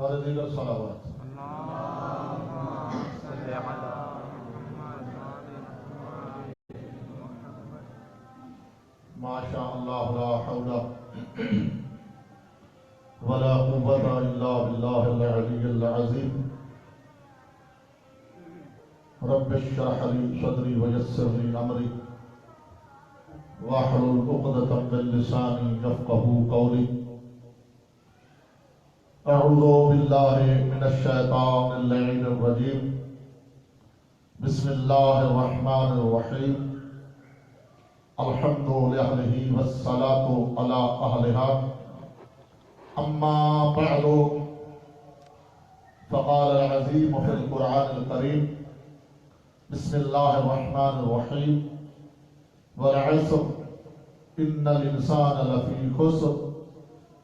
اور دیگر صلوات. ما شاء اللہ لا حول ولا قوة الا بالله العلي العظيم. رب اشرح لي صدري ويسر لي امري واحلل عقدة من لساني يفقهوا قولي. اعوذ بالله من الشيطان اللعين الرجيم. بسم الله الرحمن الرحيم. الحمد لله والصلاة على أهلها. أما بعد فقال العظيم في القرآن الكريم. بسم الله الرحمن الرحيم. والعصر إن الإنسان لفي خسر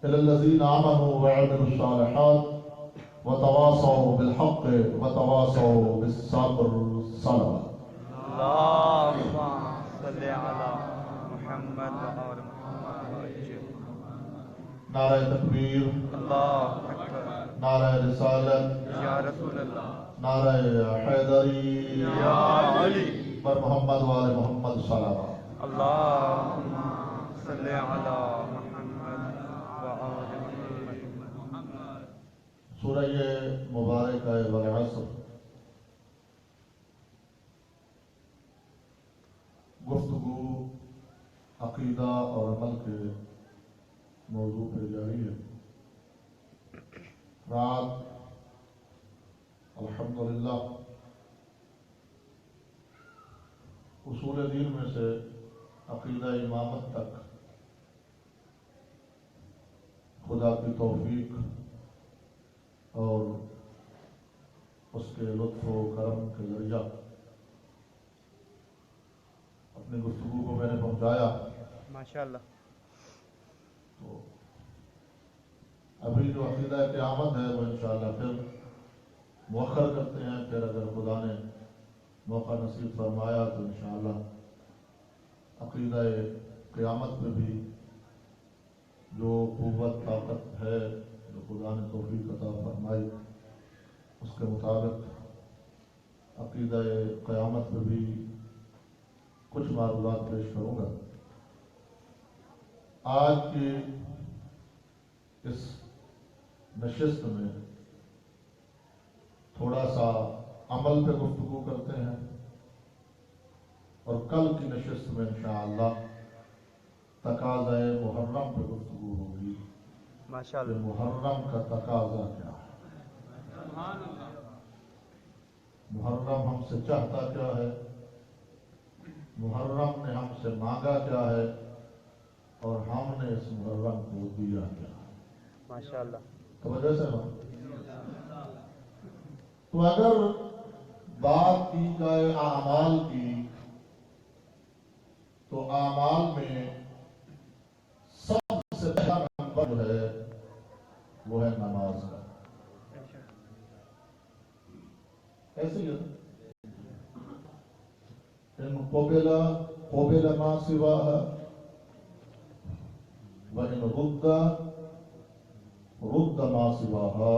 إلا الذين آمنوا وعملوا الصالحات وتواصوا بالحق وتواصوا بالصبر. صلوات. اللهم صل على محمد وآل محمد. نعرہ تکبیر، اللہ اکبر. نعرہ رسالت، یا رسول اللہ. نعرہ حیدری یا علی. پر محمد وآل محمد صلوات. اللهم صل على محمد وآل محمد. سورہ مبارکہ والعصر گفتگو عقیدہ اور عمل کے موضوع پہ جاری ہے. رات الحمدللہ اصول دین میں سے عقیدہ امامت تک خدا کی توفیق اور اس کے لطف و کرم کے ذریعہ اپنی گفتگو کو میں نے پہنچایا. ماشاءاللہ. تو ابھی جو عقیدہ قیامت ہے وہ انشاءاللہ پھر مؤخر کرتے ہیں. پھر اگر خدا نے موقع نصیب فرمایا تو انشاءاللہ عقیدہ قیامت میں بھی جو قوت طاقت ہے جو خدا نے توفیق عطا فرمائی اس کے مطابق عقیدہ قیامت میں بھی کچھ معلومات پیش کروں گا. آج کی اس نشست میں تھوڑا سا عمل پہ گفتگو کرتے ہیں اور کل کی نشست میں انشاءاللہ تقاضۂ محرم پہ گفتگو ہوگی. ماشاءاللہ. کہ محرم کا تقاضا کیا ہے، محرم ہم سے چاہتا کیا ہے، محرم نے ہم سے مانگا کیا ہے اور ہم نے اس محرم کو دیا کیا ہے. ماشاءاللہ. توجہ سے بات. تو اگر بات کی جائے اعمال کی تو اعمال میں سب سے پہلا نمبر جو ہے وہ ہے نماز کا. ایسے ہی ہے ان قبل ما سواها وان رد ما سواها.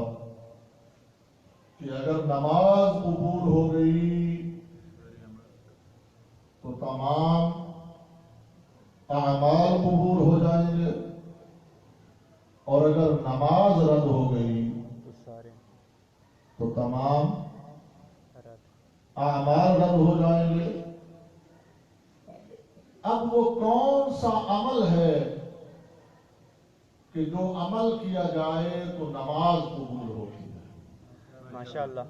کہ اگر نماز قبول ہو گئی تو تمام اعمال قبول ہو جائیں گے اور اگر نماز رد ہو گئی تو تمام اعمال رد ہو جائیں گے. اب وہ کون سا عمل ہے کہ جو عمل کیا جائے تو نماز قبول ہوتی ہے. ماشاءاللہ.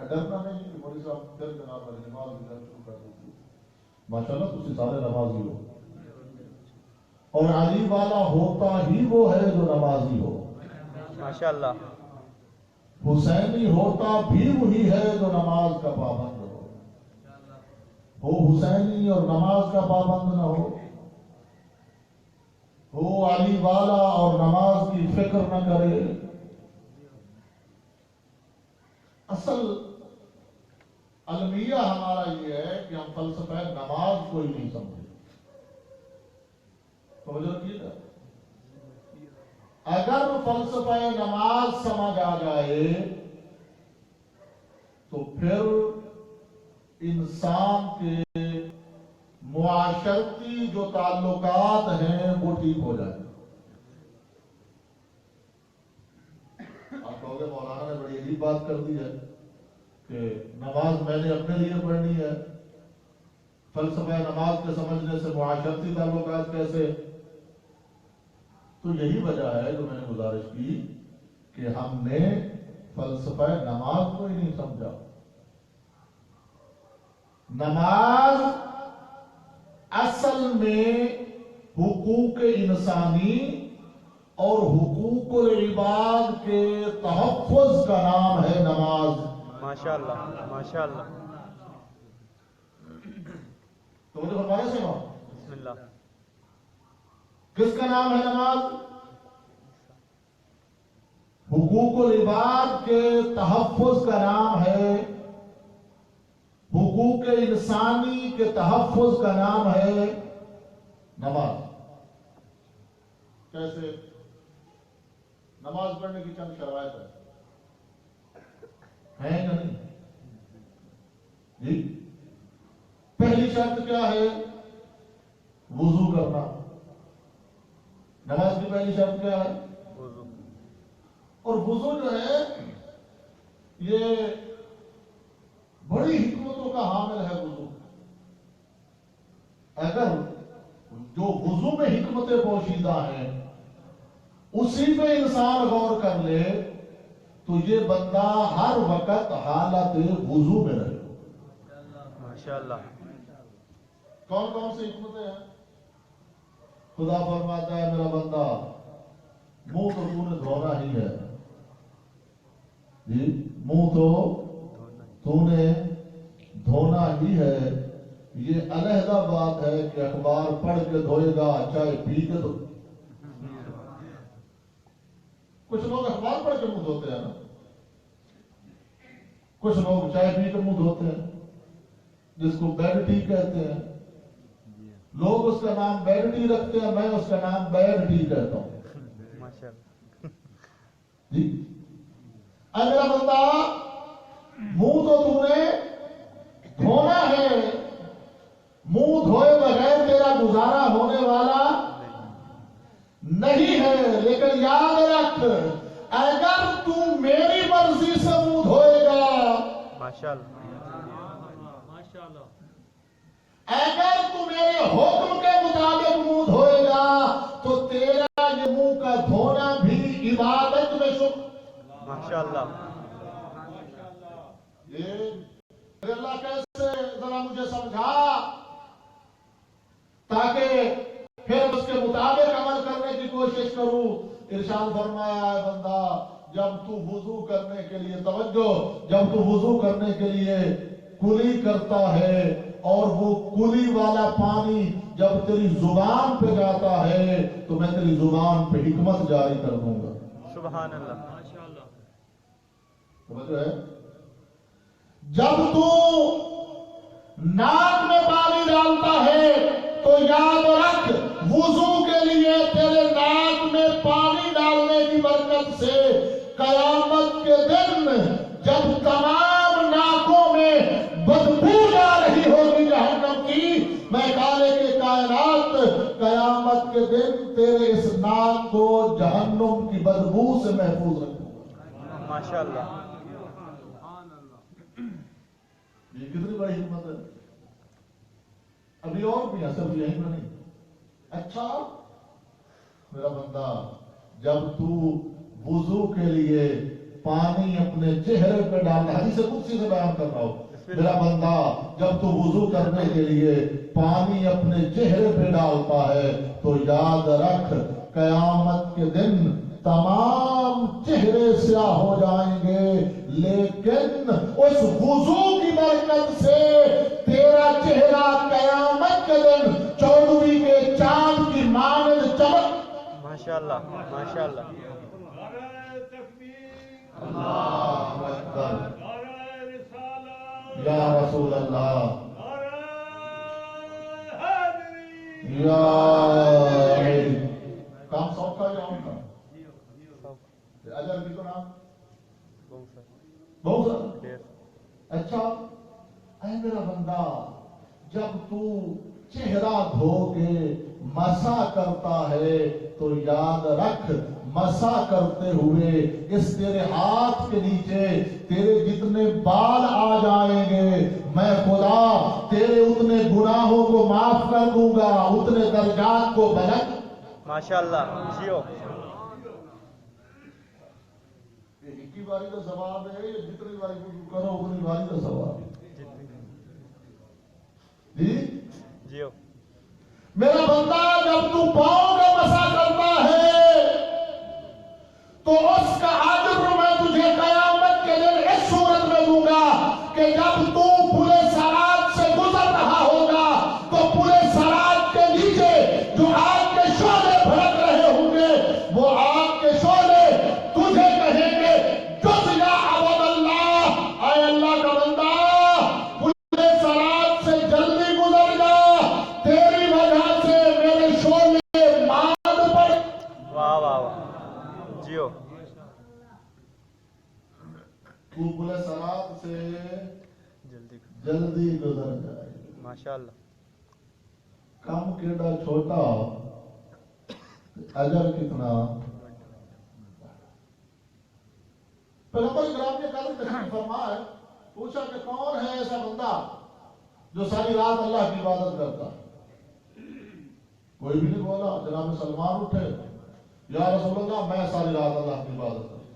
ڈرنا نہیں کہ مولوی صاحب پھر جناب نماز شروع کر دیں. ماشاءاللہ تسی سارے نمازی ہو اور علی والا ہوتا ہی وہ ہے جو نمازی ہو. ماشاءاللہ. حسینی ہوتا بھی وہی ہے جو نماز کا پابند ہو حسینی اور نماز کا پابند نہ ہو علی والا اور نماز کی فکر نہ کرے. اصل المیہ ہمارا یہ ہے کہ ہم فلسفہ نماز کو ہی نہیں سمجھے. توجہ کیے گا اگر فلسفہ نماز سمجھ آ جائے تو پھر انسان کے معاشرتی جو تعلقات ہیں وہ ٹھیک ہو جائیں. آپ کہو گے مولانا نے بڑی عجیب بات کر دی ہے کہ نماز میں نے اپنے لیے پڑھنی ہے، فلسفہ نماز کے سمجھنے سے معاشرتی تعلقات کیسے؟ تو یہی وجہ ہے جو میں نے گزارش کی کہ ہم نے فلسفہ نماز کو ہی نہیں سمجھا. نماز اصل میں حقوق انسانی اور حقوق العباد کے تحفظ کا نام ہے نماز. ماشاءاللہ ماشاءاللہ. تو مجھے فرمایا سنو، بسم اللہ. کس کا نام ہے نماز؟ حقوق العباد کے تحفظ کا نام ہے، حقوق انسانی کے تحفظ کا نام ہے نماز. کیسے؟ نماز پڑھنے کی چند شرائط ہیں یا نہیں؟ جی، پہلی شرط کیا ہے؟ وضو کرنا. نماز کی پہلی شرط کیا ہے؟ وضو. اور وضو جو ہے یہ بڑی حکمتوں کا حامل ہے. وضو اگر جو وضو میں حکمتیں پوشیدہ ہیں اسی پہ انسان غور کر لے تو یہ بندہ ہر وقت حالت وضو میں رہے. ماشاءاللہ. کون کون سی حکمتیں ہیں؟ خدا فرماتا ہے میرا بندہ منہ تو تو نے دھونا ہی ہے. جی، منہ تو نے دھونا ہی ہے. یہ علیحدہ بات ہے کہ اخبار پڑھ کے دھوئے گا چائے پی کے دھو. کچھ لوگ اخبار پڑھ کے منہ دھوتے ہیں نا، کچھ لوگ چائے پی کے منہ دھوتے ہیں جس کو بیڈ ٹی کہتے ہیں. لوگ اس کا نام بیڈ ٹی رکھتے ہیں، میں اس کا نام بیڈ ٹی کہتا ہوں. جی، اے میرا بندہ منہ تو نے دھونا ہے، منہ دھوئے بغیر تیرا گزارا ہونے والا نہیں ہے. لیکن یاد رکھ، اگر تو میری مرضی سے منہ دھوئے گا، ماشاءاللہ اگر تو میرے حکم کے مطابق منہ دھوئے گا تو تیرا یہ منہ کا دھونا بھی عبادت میں شمار. ماشاءاللہ. یہ اللہ کیسے ذرا مجھے سمجھا تاکہ پھر اس کے مطابق عمل کرنے کی کوشش کروں. ارشاد فرمایا ہے بندہ جب تو وضو کرنے کے لیے، توجہ، جب تو وضو کرنے کے لیے کلی کرتا ہے اور وہ کلی والا پانی جب تیری زبان پہ جاتا ہے تو میں تیری زبان پہ حکمت جاری کر دوں گا. سبحان اللہ. ماشاءاللہ. سمجھ رہے؟ جب تو ناک میں پانی ڈالتا ہے تو یاد رکھ وضو کے لیے تیرے ناک میں پانی ڈالنے کی برکت سے قیامت کے دن جب تمام ناکوں میں بدبو جا رہی ہوگی جہنم کی، میں خالق کے کائنات قیامت کے دن تیرے اس ناک کو جہنم کی بدبو سے محفوظ رکھوں گا. ماشاءاللہ. یہ کتنی بڑی حکمت ہے. ابھی اور بھی ہے، صرف یہی میں نہیں. اچھا میرا بندہ جب تو وضو کے لیے پانی اپنے چہرے پہ ڈالتا ہے، حدیث قدسی سے بیان کر رہا ہوں، میرا بندہ جب تو وضو کرنے کے لیے پانی اپنے چہرے پہ ڈالتا ہے تو یاد رکھ قیامت کے دن تمام چہرے سیاہ ہو جائیں گے، لیکن اس وضو کی برکت سے تیرا چہرہ قیامت کے دن 14ویں کے چاند کی مانند چمک. ماشاءاللہ ماشاءاللہ. اللہ اکبر. یا رسول اللہ، یا کام سوکھا یا ان کا بہت سارا. اچھا اے میرا بندہ، جب تو چہرہ دھو کے مسا کرتا ہے تو یاد رکھ، مسا کرتے ہوئے اس تیرے ہاتھ کے نیچے تیرے جتنے بال آ جائیں گے، میں خدا تیرے اتنے گناہوں کو معاف کر دوں گا، اتنے درجات کو بلند. ماشاءاللہ جیو. ایک ہی باری کا ثواب ہے یا جتنی باری وضو کرو اتنی باری کا ثواب ہے؟ جی جیو. میرا بندہ، جب تو پاؤں کا مسا کرتا ہے تو اس کا اجر میں تجھے قیامت کے دن اس صورت میں دوں گا کہ جب تو پورے سرات سے گزر رہا ہوگا تو پورے سرات کے نیچے جو آگ کے شعلے بھڑک رہے ہوں گے، وہ آگ کے شعلے تجھے کہیں گے جز یا عبد اللہ، اے اللہ کا بندہ پورے سرات سے جلدی گزر جا، تیری وجہ سے میرے شعلے ماند پڑ. واہ واہ واہ جیو. تو پورے سرات سے جلدی. جلدی گزر جائے. ماشاءاللہ. کام کیڑا چھوٹا، اجر کتنا. پیغمبر کرام نے قدر تشریف فرما ہے، پوچھا کہ کون ہے ایسا بندہ جو ساری رات اللہ کی عبادت کرتا. کوئی بھی نہیں بولا. جناب سلمان اٹھے، یا رسول اللہ میں ساری رات اللہ کی عبادت کرتا.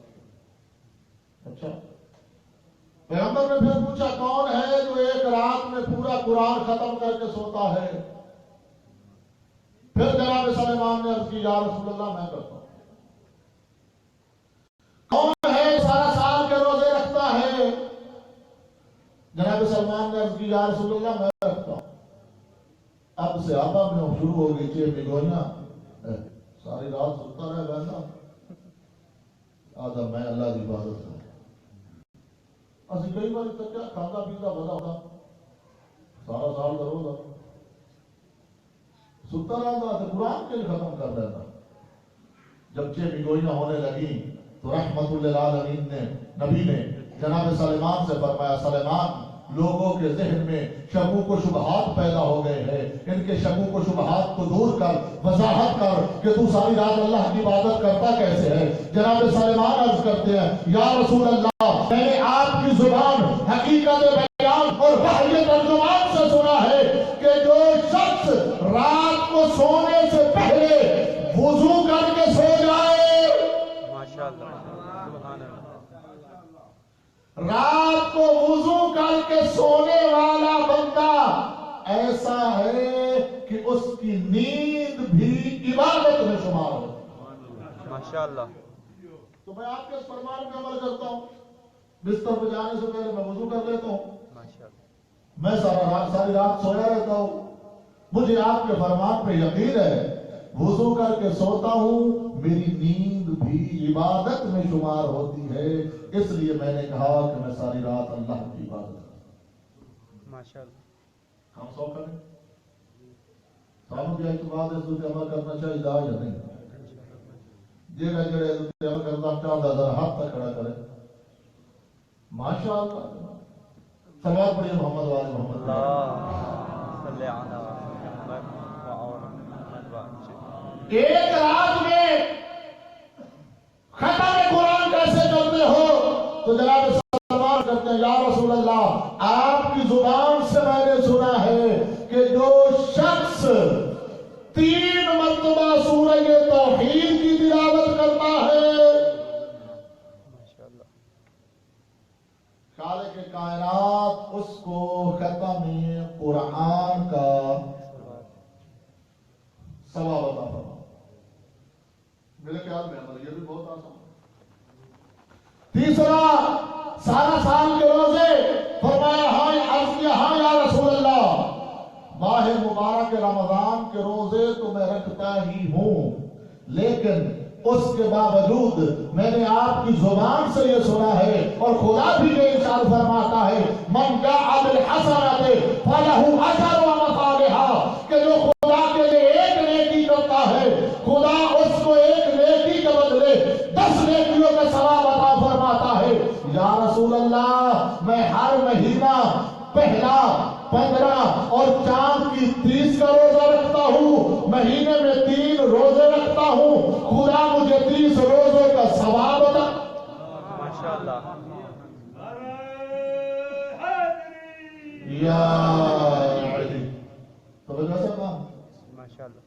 اچھا. پیغمبر نے پھر پوچھا کون ہے جو ایک رات میں پورا قرآن ختم کر کے سوتا ہے. پھر جناب سلیمان نے عرض کی یا رسول اللہ میں کرتا ہوں. کون ہے سارا سال کے روزے رکھتا ہے. جناب سلمان نے عرض کی یا رسول اللہ میں رکھتا ہوں. اب سے آپا میں شروع ہو گئی چھ بگویاں، ساری رات سوتا رہے بہنا آدھا میں اللہ کی عبادت کروں. اسی کئی بار کیا کھانا پیتا بڑا ہوتا سارا سال کا روزہ ستا رہتا تو قرآن کے ختم کر دیتا. جب چھ بگوئیاں ہونے لگی تو رحمت للعالمین نے نبی نے جناب سلیمان سے فرمایا سلیمان، لوگوں کے ذہن میں شکوک و شبہات پیدا ہو گئے ہیں، ان کے شکوک و شبہات کو دور کر، وضاحت کر کہ تو ساری رات اللہ کی عبادت کرتا کیسے ہے. جناب سلیمان عرض کرتے ہیں یا رسول اللہ، میں نے آپ کی زبان حقیقت بیان اور وحی ترجمان سے سنا ہے کہ جو شخص رات کو سونے سے پہلے وضو کر کے سو جائے، ماشاءاللہ سبحان اللہ، رات کو وضو کر کے سونے والا بندہ ایسا ہے کہ اس کی نیند بھی عبادت میں شمار ہو. ماشاءاللہ. تو میں آپ کے اس فرمان پہ عمل کرتا ہوں. بستر پہ جانے سے پہلے میں وضو کر لیتا ہوں. ماشاءاللہ. میں ساری رات سویا رہتا ہوں. مجھے آپ کے فرمان پہ یقین ہے، وضو کر کے سوتا ہوں، میری نیند بھی عبادت میں شمار ہوتی ہے. اس لیے میں نے کہا کہ میں ساری رات اللہ کی عبادت کرتا ہوں. ماشاءاللہ. ہم سو کریں سانوں کی اعتماد اس دوتے عمل کرنا چاہیے دا یا نہیں. جیڑا جڑے دوتے عمل کرنا چاہتا ذرا ہاتھ تک کھڑا کرے. ماشاءاللہ. صلوات پڑھیے محمد والے محمد. اللہ صلی علی محمد و ایک رات میں ختم قرآن کیسے کرتے ہو؟ تو جناب سلمان کرتے ہیں یا رسول اللہ، آپ کی زبان سے میں نے سنا ہے کہ جو شخص 3 مرتبہ سورہ توحید کی تلاوت کرتا ہے، خالق کائنات اس کو ختم قرآن کا ثواب عطا فرمائے. میرے خیال میں عمل یہ بھی بہت آسان. تیسرا، سارا سال کے روزے. فرمایا ہاں، عرض کیا ہاں یا رسول اللہ، ماہ مبارک رمضان کے روزے تو میں رکھتا ہی ہوں، لیکن اس کے باوجود میں نے آپ کی زبان سے یہ سنا ہے اور خدا بھی یہ ارشاد فرماتا ہے من جاء بالحسنۃ فلہ عشر امثالها، کہ جو خدا کے لیے ایک نیکی کرتا ہے خدا اس کو ایک نیکی کے بدلے 10 نیکیوں کا ثواب عطا فرماتا ہے. یا رسول اللہ میں ہر مہینہ پہلا 15 اور چاند کی 30 کا روزہ رکھتا ہوں، مہینے میں 3 روزے رکھتا ہوں، خدا مجھے 30 روزوں کا ثواب عطا۔ ماشاءاللہ یا علی تو ویسا کام ماشاءاللہ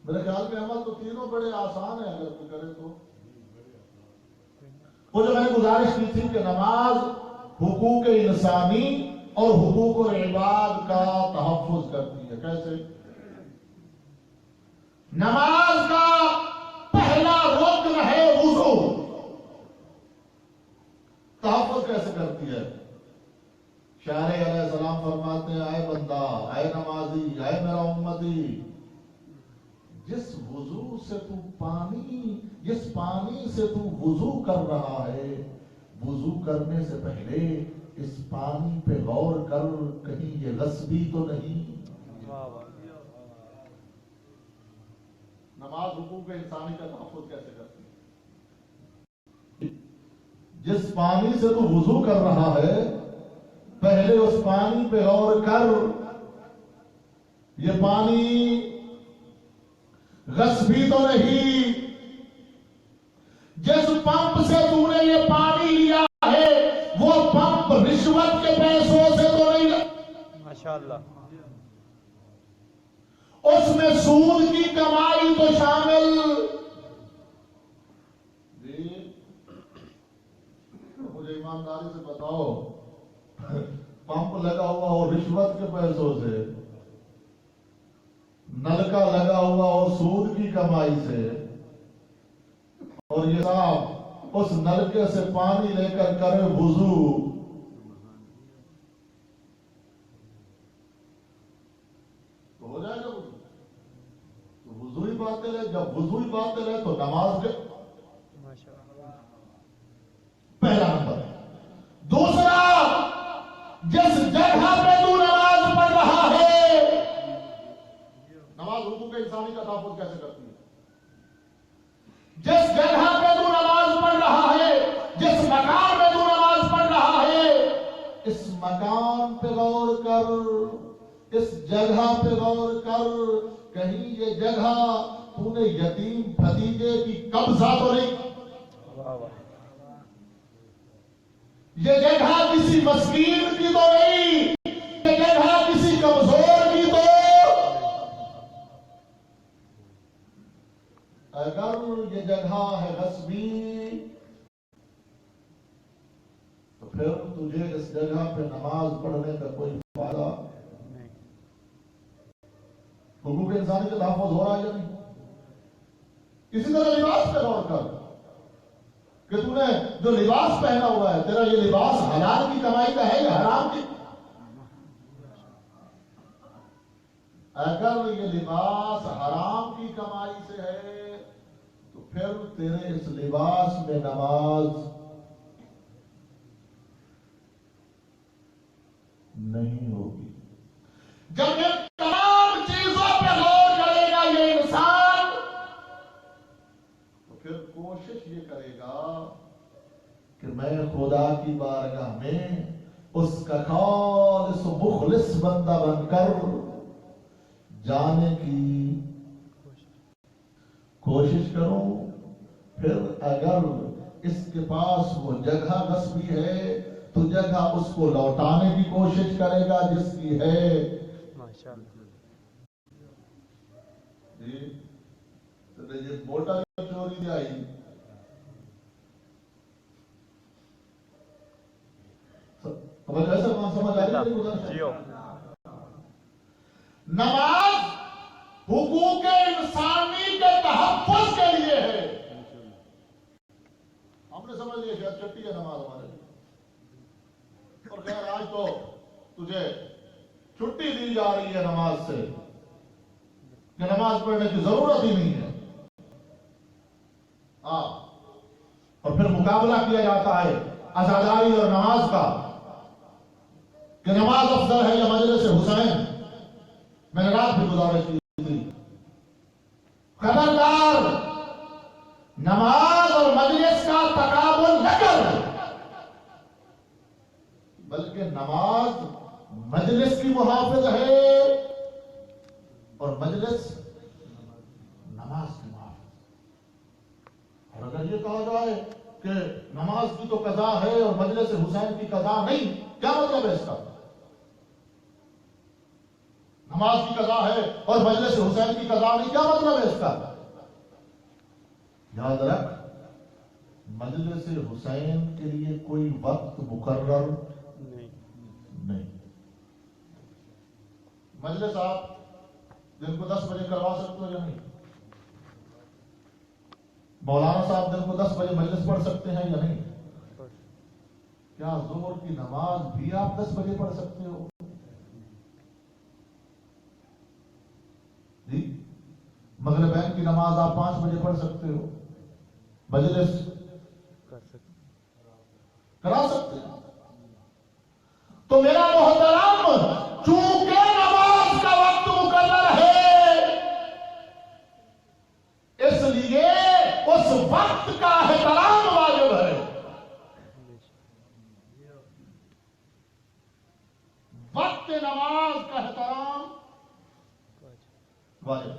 میرے خیال میں عمل تو تینوں بڑے آسان ہیں اگر کوئی کرے تو۔ وہ جو میں نے گزارش کی تھی کہ نماز حقوق انسانی اور حقوق العباد کا تحفظ کرتی ہے، کیسے؟ نماز کا پہلا رکن ہے وضو، تحفظ کیسے کرتی ہے؟ شاعر علیہ السلام فرماتے ہیں اے بندہ، اے نمازی، اے میرا امتی، جس وضو سے جس پانی سے تو وضو کر رہا ہے، وضو کرنے سے پہلے اس پانی پہ غور کر، کہیں یہ غصبی تو نہیں۔ نماز حقوق انسانی کا تحفظ کیسے کرتی ہے؟ جس پانی سے تو وضو کر رہا ہے، پہلے اس پانی پہ غور کر، یہ پانی غصبی تو نہیں، جس پمپ سے تو نے یہ پانی لیا ہے وہ پمپ رشوت کے پیسوں سے تو نہیں، ماشاءاللہ اس میں سود کی کمائی تو شامل۔ جی مجھے ایمانداری سے بتاؤ، پمپ لگا ہوا ہو رشوت کے پیسوں سے، نلکا لگا ہوا ہو سود کی کمائی سے، اور یہ صاحب اس نلکے سے پانی لے کر کرے وضو، تو ہو جائے گا وضو؟ تو وضو ہی باطل ہے، جب وضو ہی باطل ہے تو نماز کے پہلا نمبر ہے۔ دوسرا، جس جگہ پہ تو نماز پڑھ رہا ہے، نماز حقوق انسانی کا تحفظ کیسے کرتی ہے؟ جس جگہ پہ تو نماز پڑھ رہا ہے، جس مکان میں تو نماز پڑھ رہا ہے، اس مکان پہ غور کر، اس جگہ پہ غور کر، کہیں یہ جگہ تو نے یتیم بھتیجے کی قبضہ تو نہیں، یہ جگہ کسی مسکین کی تو نہیں، یہ جگہ کسی کمزور کی تو، اگر یہ جگہ ہے غصبی تو پھر تجھے اس جگہ پہ نماز پڑھنے کا کوئی فائدہ نہیں۔ حقوق انسانی کا تحفظ ہو رہا ہے یا نہیں؟ اسی طرح لباس پہ غور کر کہ تو نے جو لباس پہنا ہوا ہے، تیرا یہ لباس حلال کی کمائی کا ہے یا حرام کی؟ اگر یہ لباس حرام کی کمائی سے ہے تو پھر تیرے اس لباس میں نماز نہیں ہوگی۔ جب یہ تمام چیزوں پہ غور کرے گا یہ انسان، تو پھر کوشش یہ کرے گا کہ میں خدا کی بارگاہ میں اس کا خالص مخلص بندہ بن کر جانے کی کوشش کروں۔ پھر اگر اس کے پاس وہ جگہ غصبی ہے تو جگہ اس کو لوٹانے کی کوشش کرے گا جس کی ہے۔ جی تو یہ موٹا چوری آئی، سمجھ آئی؟ نماز حقوق انسانی کے تحفظ کے لیے ہے۔ ہم نے سمجھ لیا شاید چھٹی ہے نماز ہمارے لیے، اور خیر آج تو تجھے چھٹی دی جا رہی ہے نماز سے کہ نماز پڑھنے کی ضرورت ہی نہیں ہے، اور پھر مقابلہ کیا جاتا ہے عزاداری اور نماز کا کہ نماز افضل ہے یا مجلس حسین۔ میں نے رات بھی گزارش کی تھی، خبردار نماز اور مجلس کا تقابل نہ کر، بلکہ نماز مجلس کی محافظ ہے اور مجلس نماز کی محافظ. اور اگر یہ کہا جائے کہ نماز کی تو قضا ہے اور مجلس حسین کی قضا نہیں، کیا مطلب ہے اس کا؟ نماز کی قضا ہے اور مجلس حسین کی قضا نہیں، کیا مطلب ہے اس کا؟ یاد رکھ، مجلس حسین کے لیے کوئی وقت مقرر نہیں. مجلس آپ دن کو 10 بجے کروا سکتے ہو یا نہیں؟ مولانا صاحب دن کو 10 بجے مجلس پڑھ سکتے ہیں یا نہیں؟ کیا ظہر کی نماز بھی آپ 10 بجے پڑھ سکتے ہو؟ جی، مغربین کی نماز آپ 5 بجے پڑھ سکتے ہو؟ مجلس کرا سکتے ہیں. تو میرا محترم، چونکہ نماز کا وقت مقرر ہے، اس لیے اس وقت کا احترام واجب ہے. وقت نماز کا احترام واجب.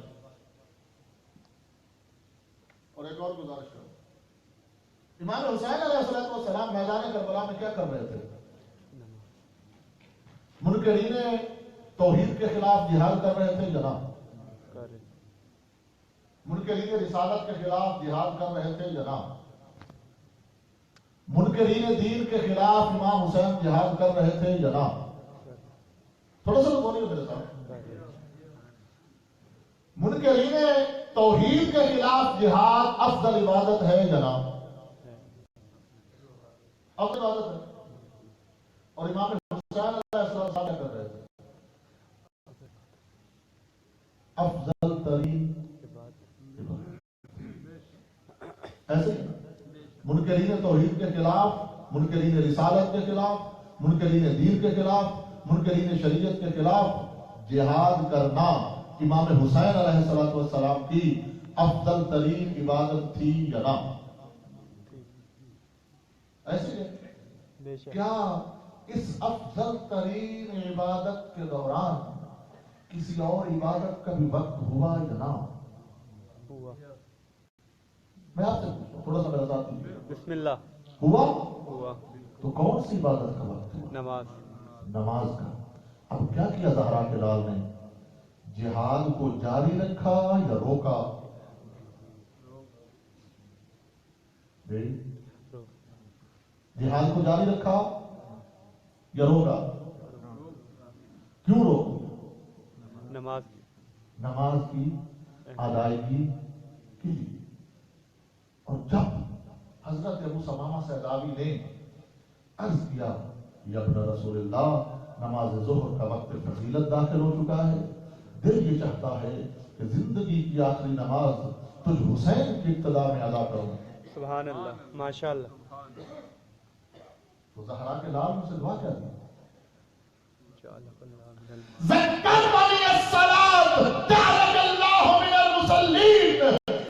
اور ایک اور گزارش کرو، امام حسین علیہ السلام میدان کربلا میں کیا کر رہے تھے؟ منکرین توحید کے خلاف جہاد کر رہے تھے جناب. منکرین رسالت کے خلاف جہاد کر رہے تھے جناب. منکرین دین کے خلاف امام حسین جہاد کر رہے تھے جناب. تھوڑا سا بولیے میرے ساتھ. منکرین توحید کے خلاف جہاد افضل عبادت ہے جناب، افضل عبادت ہے. اور امام حسین علیہ السلام کیا کر رہے تھے؟ افضل ترین ایسے منکرین توحید کے خلاف، منکرین رسالت کے خلاف، منکرین دین کے خلاف، منکرین شریعت کے خلاف جہاد کرنا امام حسین علیہ السلام کی افضل ترین عبادت تھی جناب. ایسے کیا اس افضل ترین عبادت کے دوران کسی اور عبادت کا بھی وقت ہوا جناب؟ میں آپ سے تھوڑا سا میرا ساتھ دیجیے. بسم اللہ. ہوا تو کون سی عبادت کا وقت ہوا؟ نماز کا. اب کیا کیا زہرا کے لال نے؟ جہاد کو جاری رکھا یا روکا؟ جہاد کو جاری رکھا یا روکا؟ کیوں روکا؟ نماز کی ادائیگی کے لیے. اور جب حضرت ابو ثمامہ سیداوی نے عرض کیا یا ابن رسول اللہ، نماز ظہر کا وقت فضیلت داخل ہو چکا ہے، دل یہ چاہتا ہے کہ زندگی کی آخری نماز تجھ حسین کی ابتدا میں ادا کروں. سبحان اللہ، ماشاء اللہ. تو زہرا کے لال نے سے دعا کیا دی؟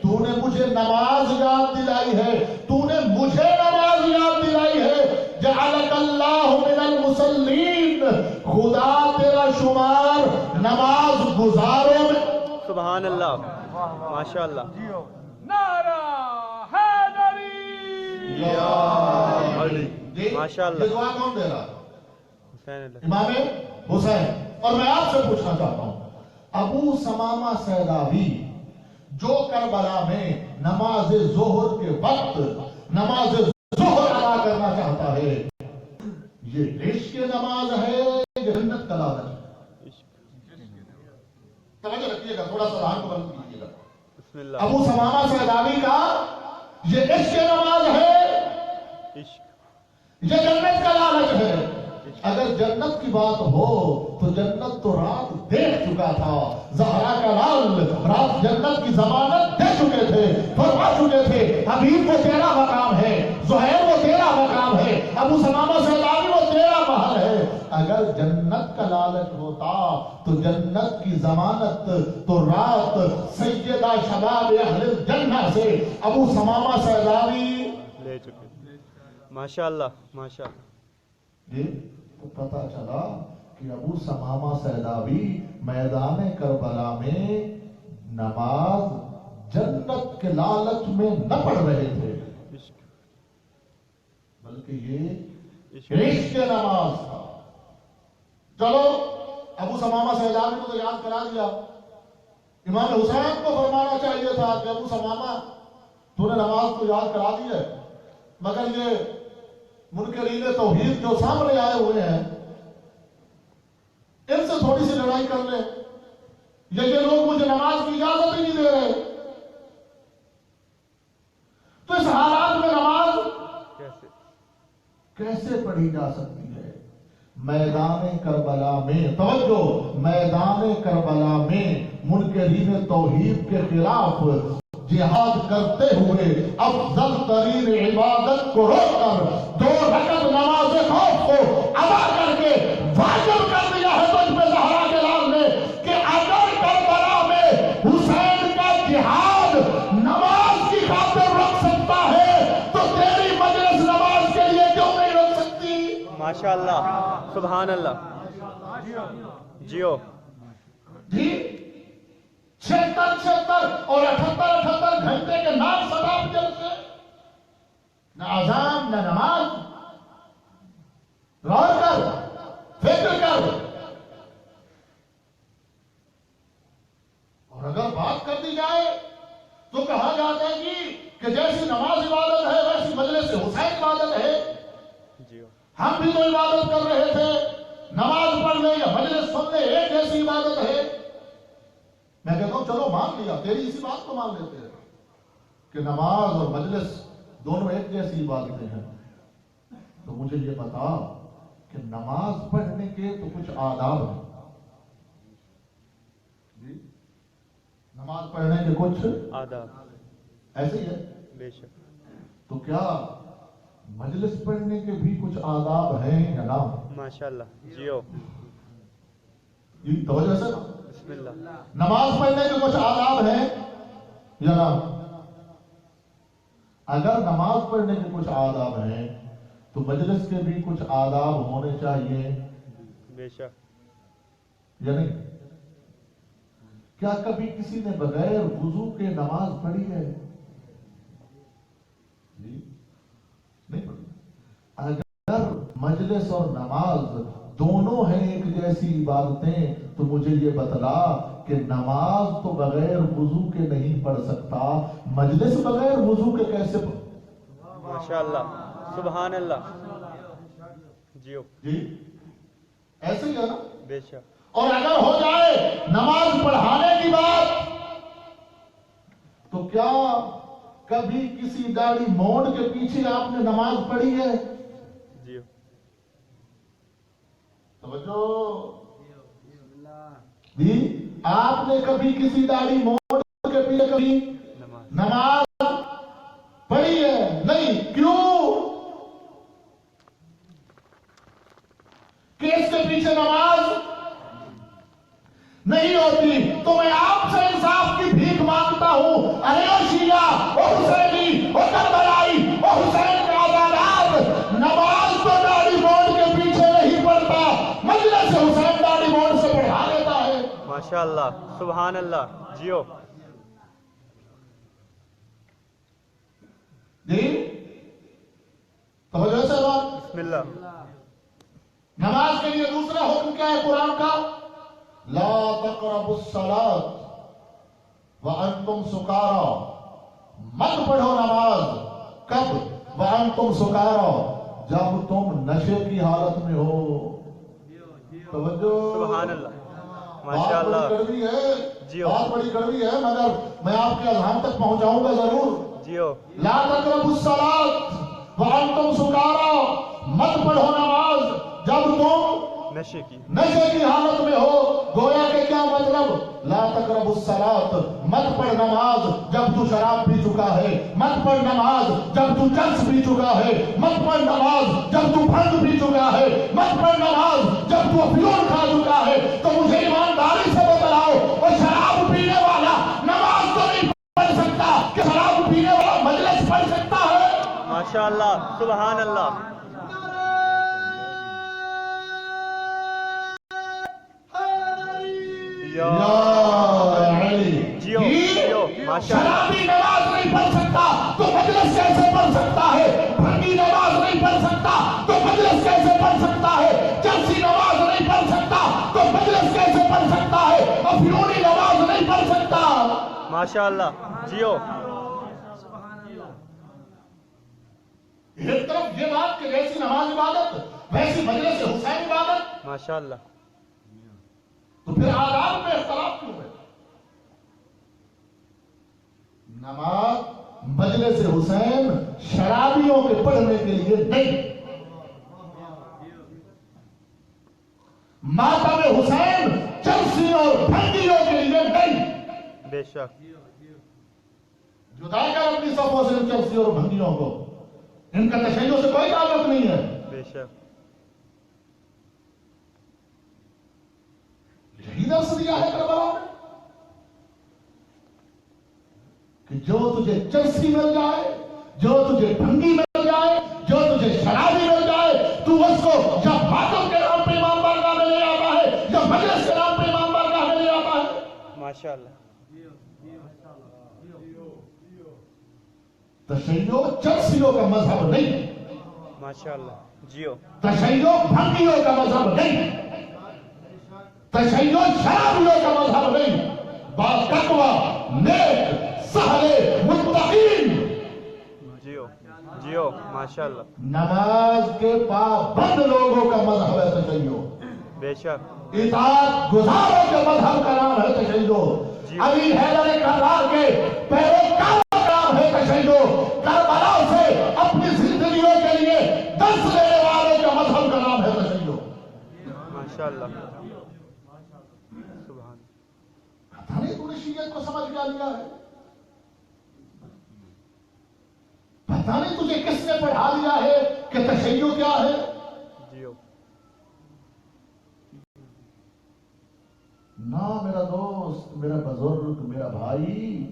تو نے مجھے نماز یاد دلائی ہے، تو نے مجھے نماز یاد دلائی ہے. جعلک اللہ من المصلین، خدا تیرا شمار نماز گزاروں میں. سبحان اللہ، ماشاء اللہ. نعرہ حیدری. ماشاء اللہ. یہ دعا کون دے رہا؟ امام حسین. اور میں آپ سے پوچھنا چاہتا ہوں، ابو ثمامہ سیداوی جو کربلا میں نماز ظہر کے وقت نماز ظہر ادا کرنا چاہتا ہے، یہ عشق نماز ہے یا جنت کا لالچ ہے؟ توجہ رکھیے گا، تھوڑا سا ذہن کو بند کیجیے گا. ابو ثمامہ سیداوی کا یہ عشق نماز ہے، یہ جنت کا لالچ ہے. اگر جنت کی بات ہو تو جنت تو رات دیکھ چکا تھا. زہرا کا لال رات جنت کی ضمانت دے چکے تھے، فرما چکے تھے حبیب وہ تیرا مقام ہے، زہیر وہ تیرا مقام ہے، ابو ثمامہ سیداوی وہ تیرا محل ہے. اگر جنت کا لالچ ہوتا تو جنت کی ضمانت تو رات سیدہ شباب اہل الجنہ سے ابو ثمامہ سیداوی لے چکے. ماشاء اللہ، ماشاء اللہ. جی تو پتہ چلا کہ ابو سمامہ سیداوی میدان کربلا میں نماز جنت کے لالچ میں نہ پڑھ رہے تھے، بلکہ یہ عشق نماز تھا۔ چلو ابو سمامہ سیداوی کو تو یاد کرا دیا، امام حسین کو فرمانا چاہیے تھا کہ ابو سمامہ تو نے نماز کو یاد کرا دی ہے، مگر یہ منکرین توحید جو سامنے آئے ہوئے ہیں ان سے تھوڑی سی لڑائی کر لیں، یہ لوگ مجھے نماز کی اجازت ہی نہیں دے رہے۔ تو اس حالات میں نماز کیسے پڑھی جا سکتی ہے؟ میدان کربلا میں، توجہ، میدان کربلا میں منکرین توحید کے خلاف جہاد کرتے ہوئے افضل ترین عبادت کو روک کر 2 رکعت نماز خوف کو ادا کر کے واجب کر دیا ہے تجھ پہ زہرا کے لال نے کہ اگر کربلا میں حسین کا جہاد نماز کی خاطر رک سکتا ہے تو تیری مجلس نماز کے لیے کیوں نہیں رک سکتی؟ ماشاءاللہ، سبحان اللہ۔ جیو جی 76 اور 78 گھنٹے کے نام صداب جلسے، نہ اذان نہ نماز، غور کر، فکر کر۔ اور اگر بات کر دی جائے تو کہا جاتا ہے کہ جیسی نماز عبادت ہے ویسی مجلس حسین عبادت ہے۔ ہم بھی تو عبادت کر رہے تھے، نماز پڑھنے یا مجلس سننے ایک جیسی عبادت ہے۔ میں کہتا ہوں چلو مان لیا، تیری اسی بات کو مان لیتے ہیں کہ نماز اور مجلس دونوں ایک جیسی عبادتیں ہیں، تو مجھے یہ بتا کہ نماز پڑھنے کے تو کچھ آداب ہیں جی، نماز پڑھنے کے کچھ آداب ایسے ہی ہے بے شک، تو کیا مجلس پڑھنے کے بھی کچھ آداب ہیں یا نہ؟ ماشاءاللہ، جیو جی توجہ سے بسم اللہ۔ نماز پڑھنے کے کچھ آداب ہیں یا نہ؟ اگر نماز پڑھنے کے کچھ آداب ہیں تو مجلس کے بھی کچھ آداب ہونے چاہیے بے شک۔ یا نہیں؟ کیا کبھی کسی نے بغیر وضو کے نماز پڑھی ہے؟ جی نہیں پڑھی۔ اگر مجلس اور نماز دونوں ہیں ایک جیسی عبادتیں تو مجھے یہ بتلا کہ نماز تو بغیر وضو کے نہیں پڑھ سکتا، مجلس بغیر وضو کے کیسے ماشاءاللہ، سبحان اللہ، جیو جی ایسے ہی ہے نا؟ بے شک۔ اور اگر ہو جائے نماز پڑھانے کی بات تو کیا کبھی کسی داڑھی موڑ کے پیچھے آپ نے نماز پڑھی ہے؟ جیو توجہ جی، آپ نے کبھی کسی داڑھی موڑ کے پیچھے کبھی نماز پڑھی ہے؟ نہیں۔ کیوں کہ اس کے پیچھے نماز نہیں ہوتی۔ تو میں آپ سے انصاف کی بھیک مانگتا ہوں، ارے او شیعہ، او حسینی، او کربلائی، او حسین کا آزادار، نماز تو داڑھی موڑ کے پیچھے نہیں پڑھتا، مجلس حسین داڑھی موڑ سے پڑھا لیتا ہے۔ ماشاءاللہ، سبحان اللہ، جیو جی توجہ سے بات۔ بسم اللہ۔ نماز کے لیے دوسرا حکم کیا ہے قرآن کا؟ لا تقربوا الصلاۃ وانتم سکارا، مت پڑھو نماز کب؟ وانتم سکارا، جب تم نشے کی حالت میں ہو۔ توجہ، سبحان اللہ، ماشاءاللہ، بات بڑی کڑوی ہے، جیو بات بڑی کڑوی ہے، مگر میں آپ کے اذہان تک پہنچاؤں گا ضرور۔ جیو لا تقربوا الصلاۃ وانتم سکارا، مت پڑھو نماز جب تم نشے کی حالت میں ہو۔ گویا کہ کیا مطلب؟ لا تقربوا الصلاۃ، مت پڑھ نماز جب تو شراب پی چکا ہے، مت پڑھ نماز جب تو چرس پی چکا ہے، مت پڑھ نماز جب تو بھنگ پی چکا ہے، مت پڑھ نماز جب تو افیون کھا چکا ہے۔ تو مجھے ایمانداری سے بتلاؤ، اور شراب پینے والا نماز تو نہیں پڑھ سکتا کہ شراب پینے والا مجلس پڑھ سکتا ہے؟ ماشاءاللہ، سبحان اللہ، یا علی جیو جیو ماشاءاللہ شرابی نماز نہیں پڑھ سکتا تو مجلس کیسے پڑھ سکتا ہے؟ بھنگی نماز نہیں پڑھ سکتا تو مجلس کیسے پڑھ سکتا ہے؟ چرسی نماز نہیں پڑھ سکتا تو مجلس کیسے پڑھ سکتا ہے؟ افیونی نماز نہیں پڑھ سکتا. ماشاءاللہ جیو ایک طرف یہ بات کہ جیسی نماز عبادت ویسی مجلس حسین عبادت، ماشاءاللہ تو پھر آداب میں اختلاف کیوں ہے؟ نماز مجلس حسین شرابیوں کے پڑھنے کے لیے نہیں، ماتم حسین چرسیوں اور بھنگیوں کے لیے نہیں. بے شک جدا کر اپنی صفوں سے چرسیوں اور بھنگیوں کو، ان کا تشیع سے کوئی تعلق نہیں ہے. بے شک یہی درس دیا ہے کربلا میں کہ جو تجھے چرسی مل جائے، جو تجھے بھنگی مل جائے، جو تجھے شرابی مل جائے، تو اس کو یا ماتم کے نام پہ امام بارگاہ میں لے آتا ہے یا مجلس کے نام پہ امام بارگاہ میں لے آتا ہے. ماشاءاللہ تشیع چرسیوں کا مذہب نہیں، ماشاءاللہ جیو تشیع بھنگیوں کا مذہب نہیں، تشیع شرابیوں کا مذہب نہیں. باتقوی نیک سہل متقین جیو جیو ماشاءاللہ نماز کے پابند لوگوں کا مذہب ہے تشیع. بے شک اطاعت گزاروں کے مذہب کا نام ہے تشیع. علی حیدر کرار کے پیروکاروں کا نام ہے تشیع. کربلا سے اپنی زندگیوں کے لیے درس لینے والوں کے مذہب کا نام ہے تشیع. ماشاءاللہ سبحان پتہ نہیں تو نے شیعت کو سمجھ کیا لیا ہے؟ پتہ نہیں تجھے کس نے پڑھا دیا ہے کہ تشیع کیا ہے؟ جیو نہ میرا دوست، میرا بزرگ، میرا بھائی،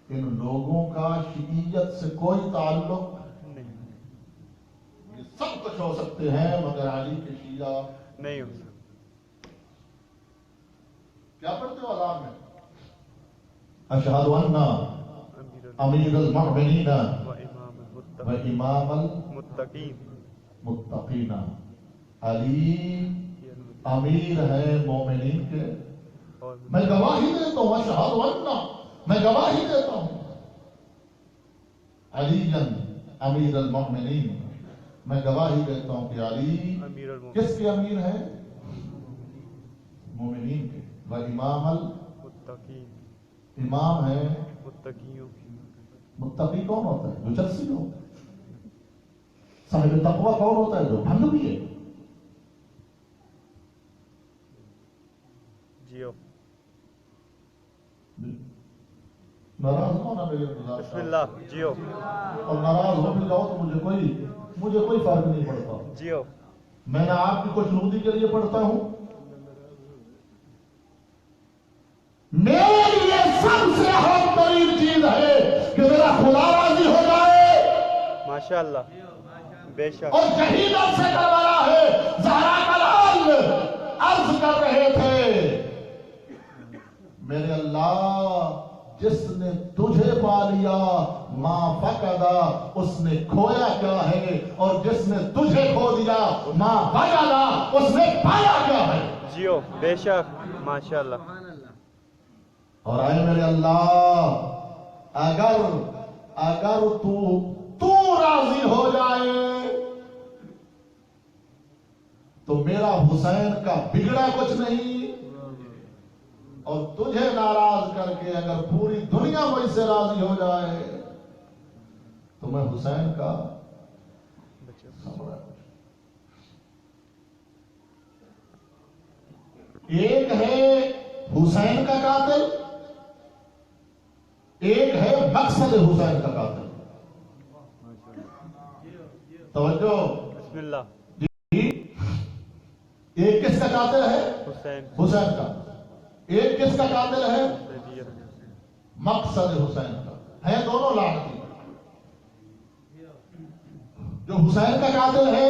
ان لوگوں کا شیعیت سے کوئی تعلق نہیں یہ سب کچھ ہو سکتے ہیں مگر علی کے شیعہ نہیں ہو سکتا. کیا پڑھتے ہو اذان میں؟ اشہد ان امیر امیر المؤمنین و امام و امام المتقین المتقین. علی امیر ہے مومنین کے. اور میں گواہی دیتا ہوں، اشہد ان، میں گواہی دیتا ہوں علی امیر المؤمنین، میں گواہی دیتا ہوں کہ علی امیر المومنین کس کے امیر ہے؟ مومنین کے. و امام متقین امام ہے. متقیوں متقی کون ہوتا ہے؟ جو چرسی ہو. صاحب تقوی کون ہوتا ہے؟ جو بھنگ بھی ہے. جیو ناراض ہو نا میرے گزار بسم اللہ جیو اور ناراض ہو بھی جاؤ تو مجھے کوئی فرق نہیں پڑتا. جیو میں نہ آپ کی خوشنودی کے لیے پڑھتا ہوں، میرے لیے سب سے اہم ترین چیز ہے کہ میرا خدا راضی ہو جائے. ماشاءاللہ بے شک اور شہید سے کربلا ہے. زہرا کا لال عرض کر رہے تھے میرے اللہ جس نے تجھے پا لیا ما فقدا، اس نے کھویا کیا ہے؟ اور جس نے تجھے کھو دیا ما وجدا، اس نے پایا کیا ہے؟ جیو بے شک ماشاءاللہ. اور اے میرے اللہ اگر تو راضی ہو جائے تو میرا حسین کا بگڑا کچھ نہیں، اور تجھے ناراض کر کے اگر پوری دنیا مجھ سے راضی ہو جائے تو میں حسین کا ایک ہے حسین کا قاتل، ایک ہے مقصد حسین کا قاتل. توجہ، بسم اللہ. ایک کس کا قاتل ہے؟ حسین حسین کا. ایک کس کا قاتل ہے؟ سیدیت مقصد حسین کا. ہے دونوں لعنتی. جو حسین کا قاتل ہے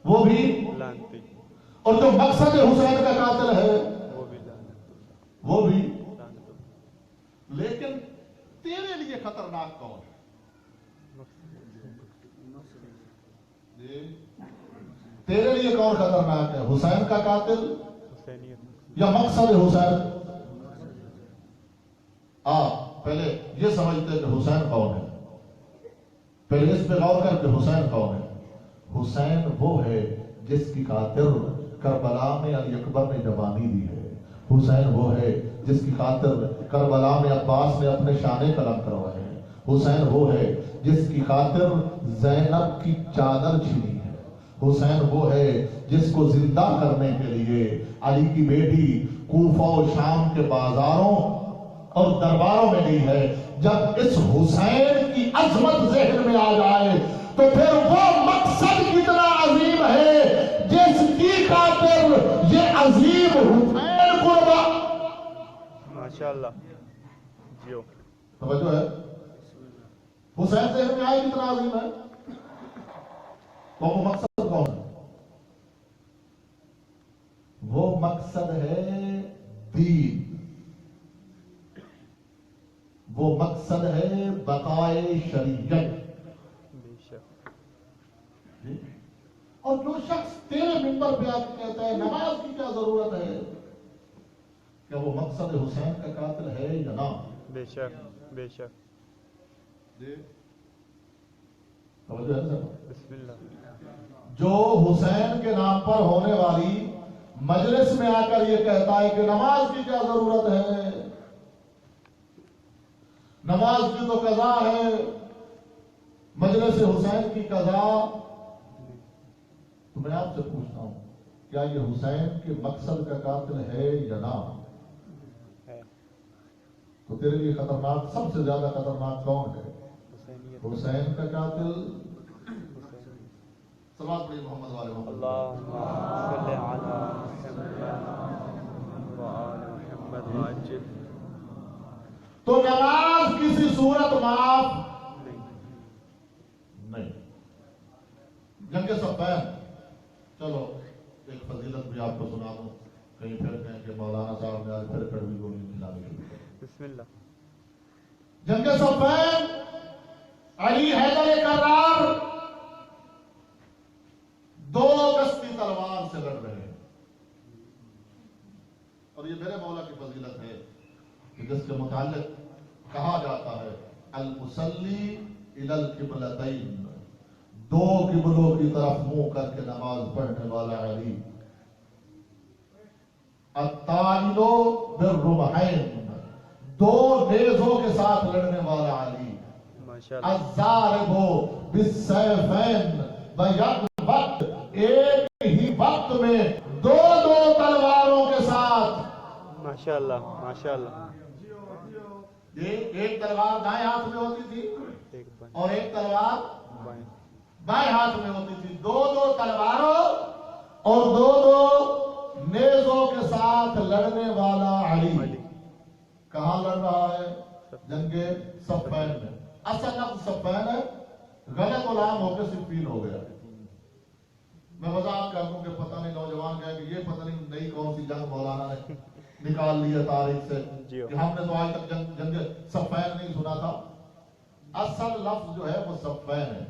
وہ بھی لعنتی اور جو مقصد حسین کا قاتل ہے وہ بھی لعنتی. وہ بھی، لیکن تیرے لیے خطرناک کون ہے؟ تیرے لیے کون خطرناک ہے؟ حسین کا قاتل یا مقصد حسین؟ آپ پہلے یہ سمجھتے ہیں کہ حسین کون ہے، پہلے اس پہ غور کر کے حسین کون ہے؟ حسین وہ ہے جس کی خاطر کربلا میں علی اکبر نے جوانی دی ہے، حسین وہ ہے جس کی خاطر کربلا میں عباس نے اپنے شانے قلم کروائے ہیں، حسین وہ ہے جس کی خاطر زینب کی چادر چھینی ہے، حسین وہ ہے جس کو زندہ کرنے کے لیے علی کی بیٹی کوفہ و شام کے بازاروں اور درباروں میں گئی ہے۔ جب اس حسین کی عظمت ذہن میں آ جائے تو پھر وہ مقصد کتنا عظیم ہے جس کی خاطر یہ عظیم حسین قربا۔ ماشاءاللہ جیو توجہ ہے؟ حسین ذہن میں آئے کتنا عظیم ہے، تو وہ مقصد کون ہے؟ وہ مقصد ہے دین، وہ مقصد ہے بقائے شریعت۔ اور جو شخص تیرے منبر پہ آ کے کہتا ہے نماز کی کیا ضرورت ہے، کیا وہ مقصد حسین کا قاتل ہے یا نہ؟ بے شک بے شک۔ توجہ ہے سر؟ بسم اللہ۔ جو حسین کے نام پر ہونے والی مجلس میں آ کر یہ کہتا ہے کہ نماز کی کیا ضرورت ہے، نماز کی تو قضا ہے، مجلس حسین کی قضا، تو میں آپ سے پوچھتا ہوں کیا یہ حسین کے مقصد کا قاتل ہے یا نہ؟ تو تیرے لیے خطرناک، سب سے زیادہ خطرناک کون ہے؟ حسین کا قاتل؟ صلوات پڑھیے محمد والے محمد۔ اللہم صلی علی محمد وآل محمد وعجل۔ تو نماز کسی صورت معاف نہیں۔ جنگ صفین، چلو ایک فضیلت بھی آپ کو سنا دوں، کہیں پھر کہیں کہ مولانا صاحب نے آج پھر کڑوی گولی کھلانی شروع کر دی۔ بسم اللہ۔ جنگ صفین، علی حیدر کرار دو دستی تلوار سے لڑ رہے ہیں، اور یہ میرے مولا کی فضیلت ہے کہ جس کے متعلق کہا جاتا ہے المصلی الی القبلتین، دو قبلوں کی طرف منہ کر کے نماز پڑھنے والا علی، الطائل بالرمحین، دو نیزوں کے ساتھ لڑنے والا علی، الضارب بالسیفین بیک وقت، ایک ہی وقت میں دو دو تلواروں کے ساتھ۔ ماشاءاللہ ماشاءاللہ۔ ایک تلوار دائیں ہاتھ میں ہوتی تھی اور ایک تلوار بائیں ہاتھ میں ہوتی تھی، دو دو تلواروں اور دو دو نیزوں کے ساتھ لڑنے والا علی کہاں لڑ رہا ہے؟ جنگ صفین میں۔ اصل لفظ صفین ہے، غلط غلام ہو کے صفین ہو گیا۔ میں وضاحت کر دوں کہ پتہ نہیں نوجوان کہے کہ یہ پتہ نہیں نئی کون سی جنگ مولانا نے نکال لیا تاریخ سے کہ ہم نے تو آج تک جنگ صفین نہیں سنا تھا۔ اصل لفظ جو ہے وہ صفین ہے۔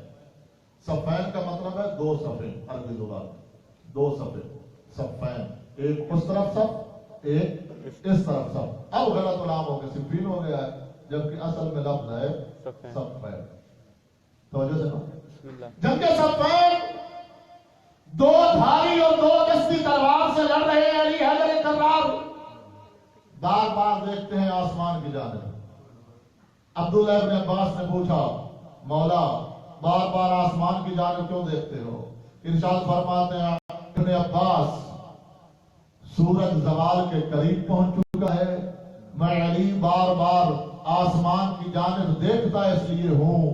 صفین کا مطلب ہے دو صفے، عربی زبان میں دو صفے، صفین، ایک اس طرف صف، ایک اس طرف صف۔ اب غلط غلام ہو کے صفین ہو گیا ہے، جبکہ اصل میں لفظ ہے صفین۔ توجہ سے جنگ صفین، دو دھاری اور دو دستی تلوار سے لڑ رہے ہیں علی حیدر کرار، بار بار دیکھتے ہیں آسمان کی جانب۔ عبداللہ ابن عباس نے پوچھا مولا بار بار آسمان کی جانب کیوں دیکھتے ہو؟ ارشاد فرماتے ہیں ابن عباس سورج زوال کے قریب پہنچ چکا ہے، میں علی بار بار آسمان کی جانب دیکھتا اس لیے ہوں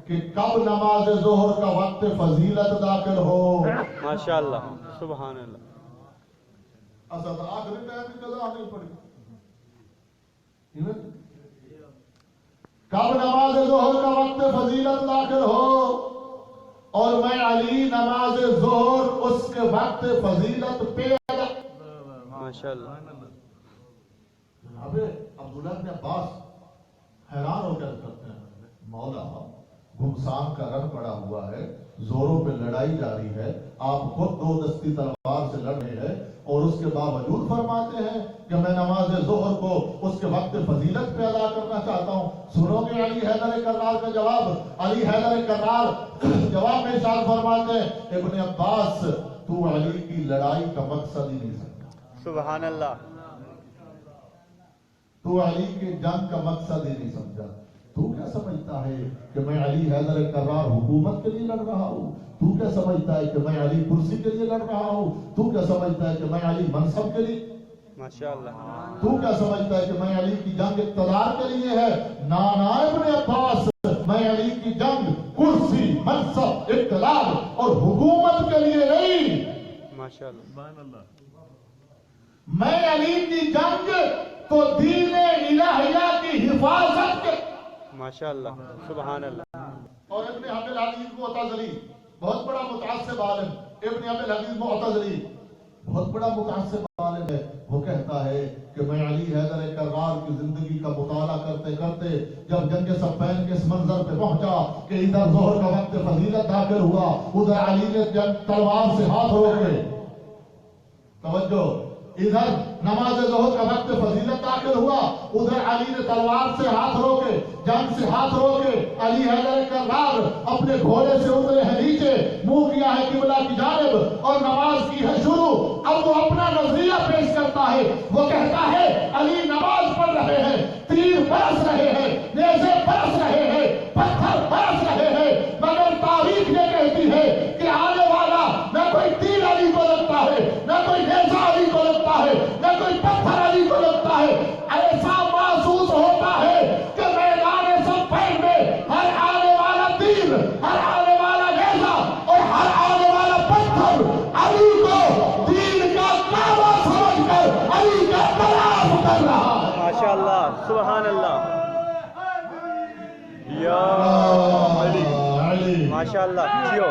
کہ کب نماز ظہر کا وقت فضیلت داخل ہو۔ ماشاءاللہ سبحان اللہ۔ اصل آخری ٹائم کی قضا نہیں پڑی، کب نماز ظہر کا وقت فضیلت داخل ہو، اور میں علی نماز ظہر اس کے وقت فضیلت پہ ماشاءاللہ۔ اب عبداللہ بن عباس حیران ہو کر کرتے ہیں مولا گھمسان کا رن پڑا ہوا ہے، زوروں پہ لڑائی جاری ہے، آپ خود دو دستی تلوار سے لڑ رہے ہیں اور اس کے باوجود فرماتے ہیں کہ میں نماز ظہر کو اس کے وقت فضیلت پہ ادا کرنا چاہتا ہوں۔ سنو گے علی حیدر کرار کا جواب۔ علی حیدر کرار جواب میں ارشاد فرماتے ہیں ابن عباس تو علی کی لڑائی کا مقصد ہی نہیں سمجھا، سبحان اللہ، تو علی کی جنگ کا مقصد ہی نہیں سمجھا۔ تو کیا سمجھتا ہے کہ میں علی حیدر کرار حکومت کے لیے لڑ رہا ہوں؟ تو کیا سمجھتا ہے کہ میں علی کرسی کے لیے لڑ رہا ہوں؟ تو کیا سمجھتا ہے کہ میں علی منصب کے لیے؟ ماشاءاللہ، تو کیا سمجھتا ہے کہ میں علی کی جنگ اقتدار کے لیے ہے؟ نانا ابن عباس، میں علی کی جنگ کرسی، منصب، اقتدار اور حکومت کے لیے نہیں، ماشاءاللہ، میں علی کی جنگ تو دین الہیہ کی حفاظت کے۔ ماشاءاللہ، سبحان اللہ، اور ابن ابی الحدیث معتزلی بہت بڑا متعصب عالم، ابن ابی الحدیث معتزلی بہت بڑا متعصب عالم ہے، وہ کہتا ہے کہ میں علی حیدر کرار کی زندگی کا مطالعہ کرتے کرتے جب جنگ صفین کے اس منظر پہ پہنچا کہ ادھر ظہر کا وقت فضیلت داخل ہوا، ادھر علی نے تلوار سے ہاتھ روکے، توجہ، ادھر نماز ظہر کا وقت فضیلت داخل ہوا، ادھر علی نے تلوار سے ہاتھ روکے، جنگ سے ہاتھ روکے، علی حیدر کرار اپنے گھوڑے سے اترے ہیں نیچے، منہ کیا ہے قبلہ کی جانب اور نماز کی ہے شروع۔ اب وہ اپنا نظریہ پیش کرتا ہے، وہ کہتا ہے علی نماز پڑھ رہے ہیں، تیر برس رہے ہیں، نیزے برس رہے ہیں، پتھر برس رہے ہیں، مگر تاریخ یہ کہتی ہے کہ آنے والا نہ کوئی تیر علی کو لگتا ہے، نہ کوئی نیزہ علی کو لگتا ہے، نہ کوئی پتھر علی کو لگتا ہے۔ ایسا محسوس ہوتا ہے کہ میدان صفین میں ہر آنے والا تیر، ہر آنے والا نیزہ اور ہر آنے والا پتھر علی کو دین کا کعبہ سمجھ کر علی کا طواف کر رہا ہے۔ ماشاءاللہ، سبحان اللہ، یا علی، ماشاءاللہ، جیو،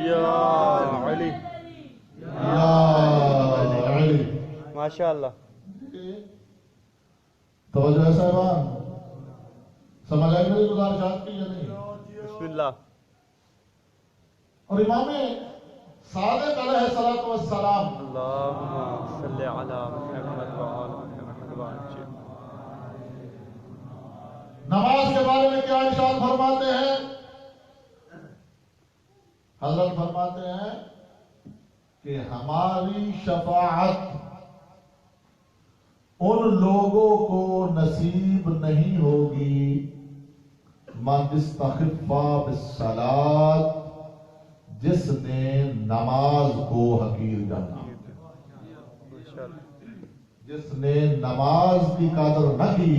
یا علی، علی، ماشاءاللہ، توجہ ہے صاحبان، سمجھ آئی میری گزارشات کی یا نہیں؟ بسم اللہ، اور امام صادق علیہ الصلوۃ والسلام اللہم صلی علی محمد وآل محمد وعجل، نماز کے بارے میں کیا ارشاد فرماتے ہیں؟ حضرت فرماتے ہیں کہ ہماری شفاعت ان لوگوں کو نصیب نہیں ہوگی من استخف بالصلاۃ، جس نے نماز کو حقیر جانا، جس نے نماز کی قدر نہ کی،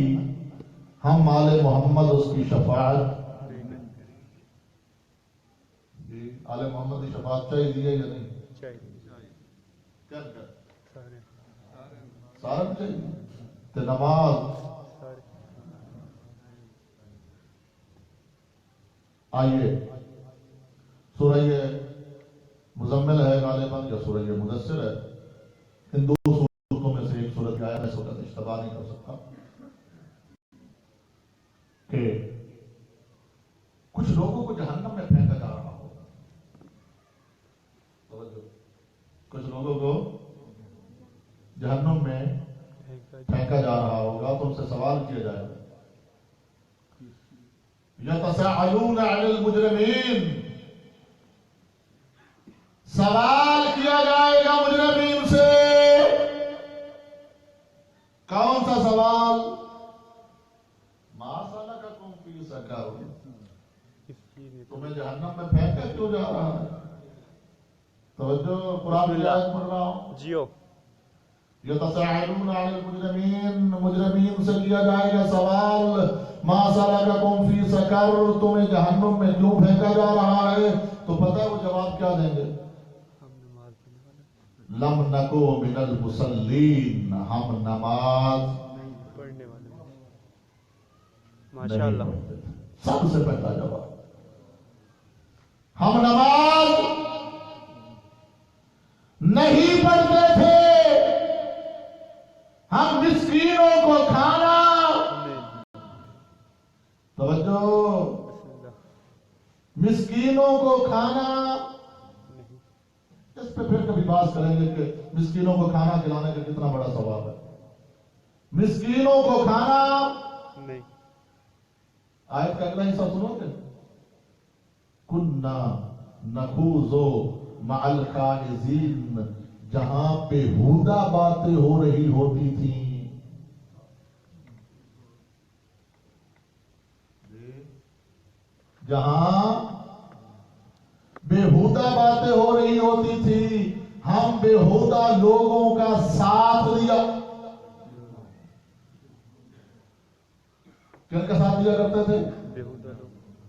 ہم آل محمد اس کی شفاعت، آل محمد کی شفاعت چاہیے یا نہیں؟ کیا سارن چاہیے تو نماز۔ آئیے سورہ مزمل ہے غالباً یا سورہ مدثر ہے، ان دو صورتوں میں سے ایک صورت کی آیت میں اس وقت اشتباہ نہیں کر سکتا کہ کچھ لوگوں کو جہنم میں پھینکا جا رہا ہوگا، کچھ لوگوں کو جہنم میں پھینکا جا رہا ہوگا تو ان سے سوال کیا جائے گا، یتساءلون عن المجرمین، سوال کیا جائے گا مجرمین سے۔ کون سا سوال؟ ما سلککم فی سقر، تمہیں جہنم میں پھینکا کیوں جا رہا ہے؟ توجہ، قرآن کی آیت پڑھ رہا ہوں، جیو، یتساءلون عن المجرمین، مجرمین سے کیا جائے گا سوال، ما سلککم فی سقر، تمہیں جہنم میں کیوں پھینکا جا رہا ہے؟ تو پتہ ہے وہ جواب کیا دیں گے؟ لم نکو من المصلین، ہم نماز پڑھنے والے، ماشاءاللہ، سب سے پہلا جواب، ہم نماز نہیں پڑھتے تھے، کھانا، اس پہ پھر کبھی بات کریں گے کہ مسکینوں کو کھانا کھلانے کا کتنا بڑا ثواب ہے. مسکینوں کو کھانا نہیں. آیت کا اگلا حصہ سنو گے. کننا نخوض مع الخائضین، جہاں بےہودہ باتیں ہو رہی ہوتی تھیں. جہاں بےہودہ باتیں ہو رہی ہوتی تھی ہم بےہودہ لوگوں کا ساتھ لیا. کن کا ساتھ لیا کرتے تھے؟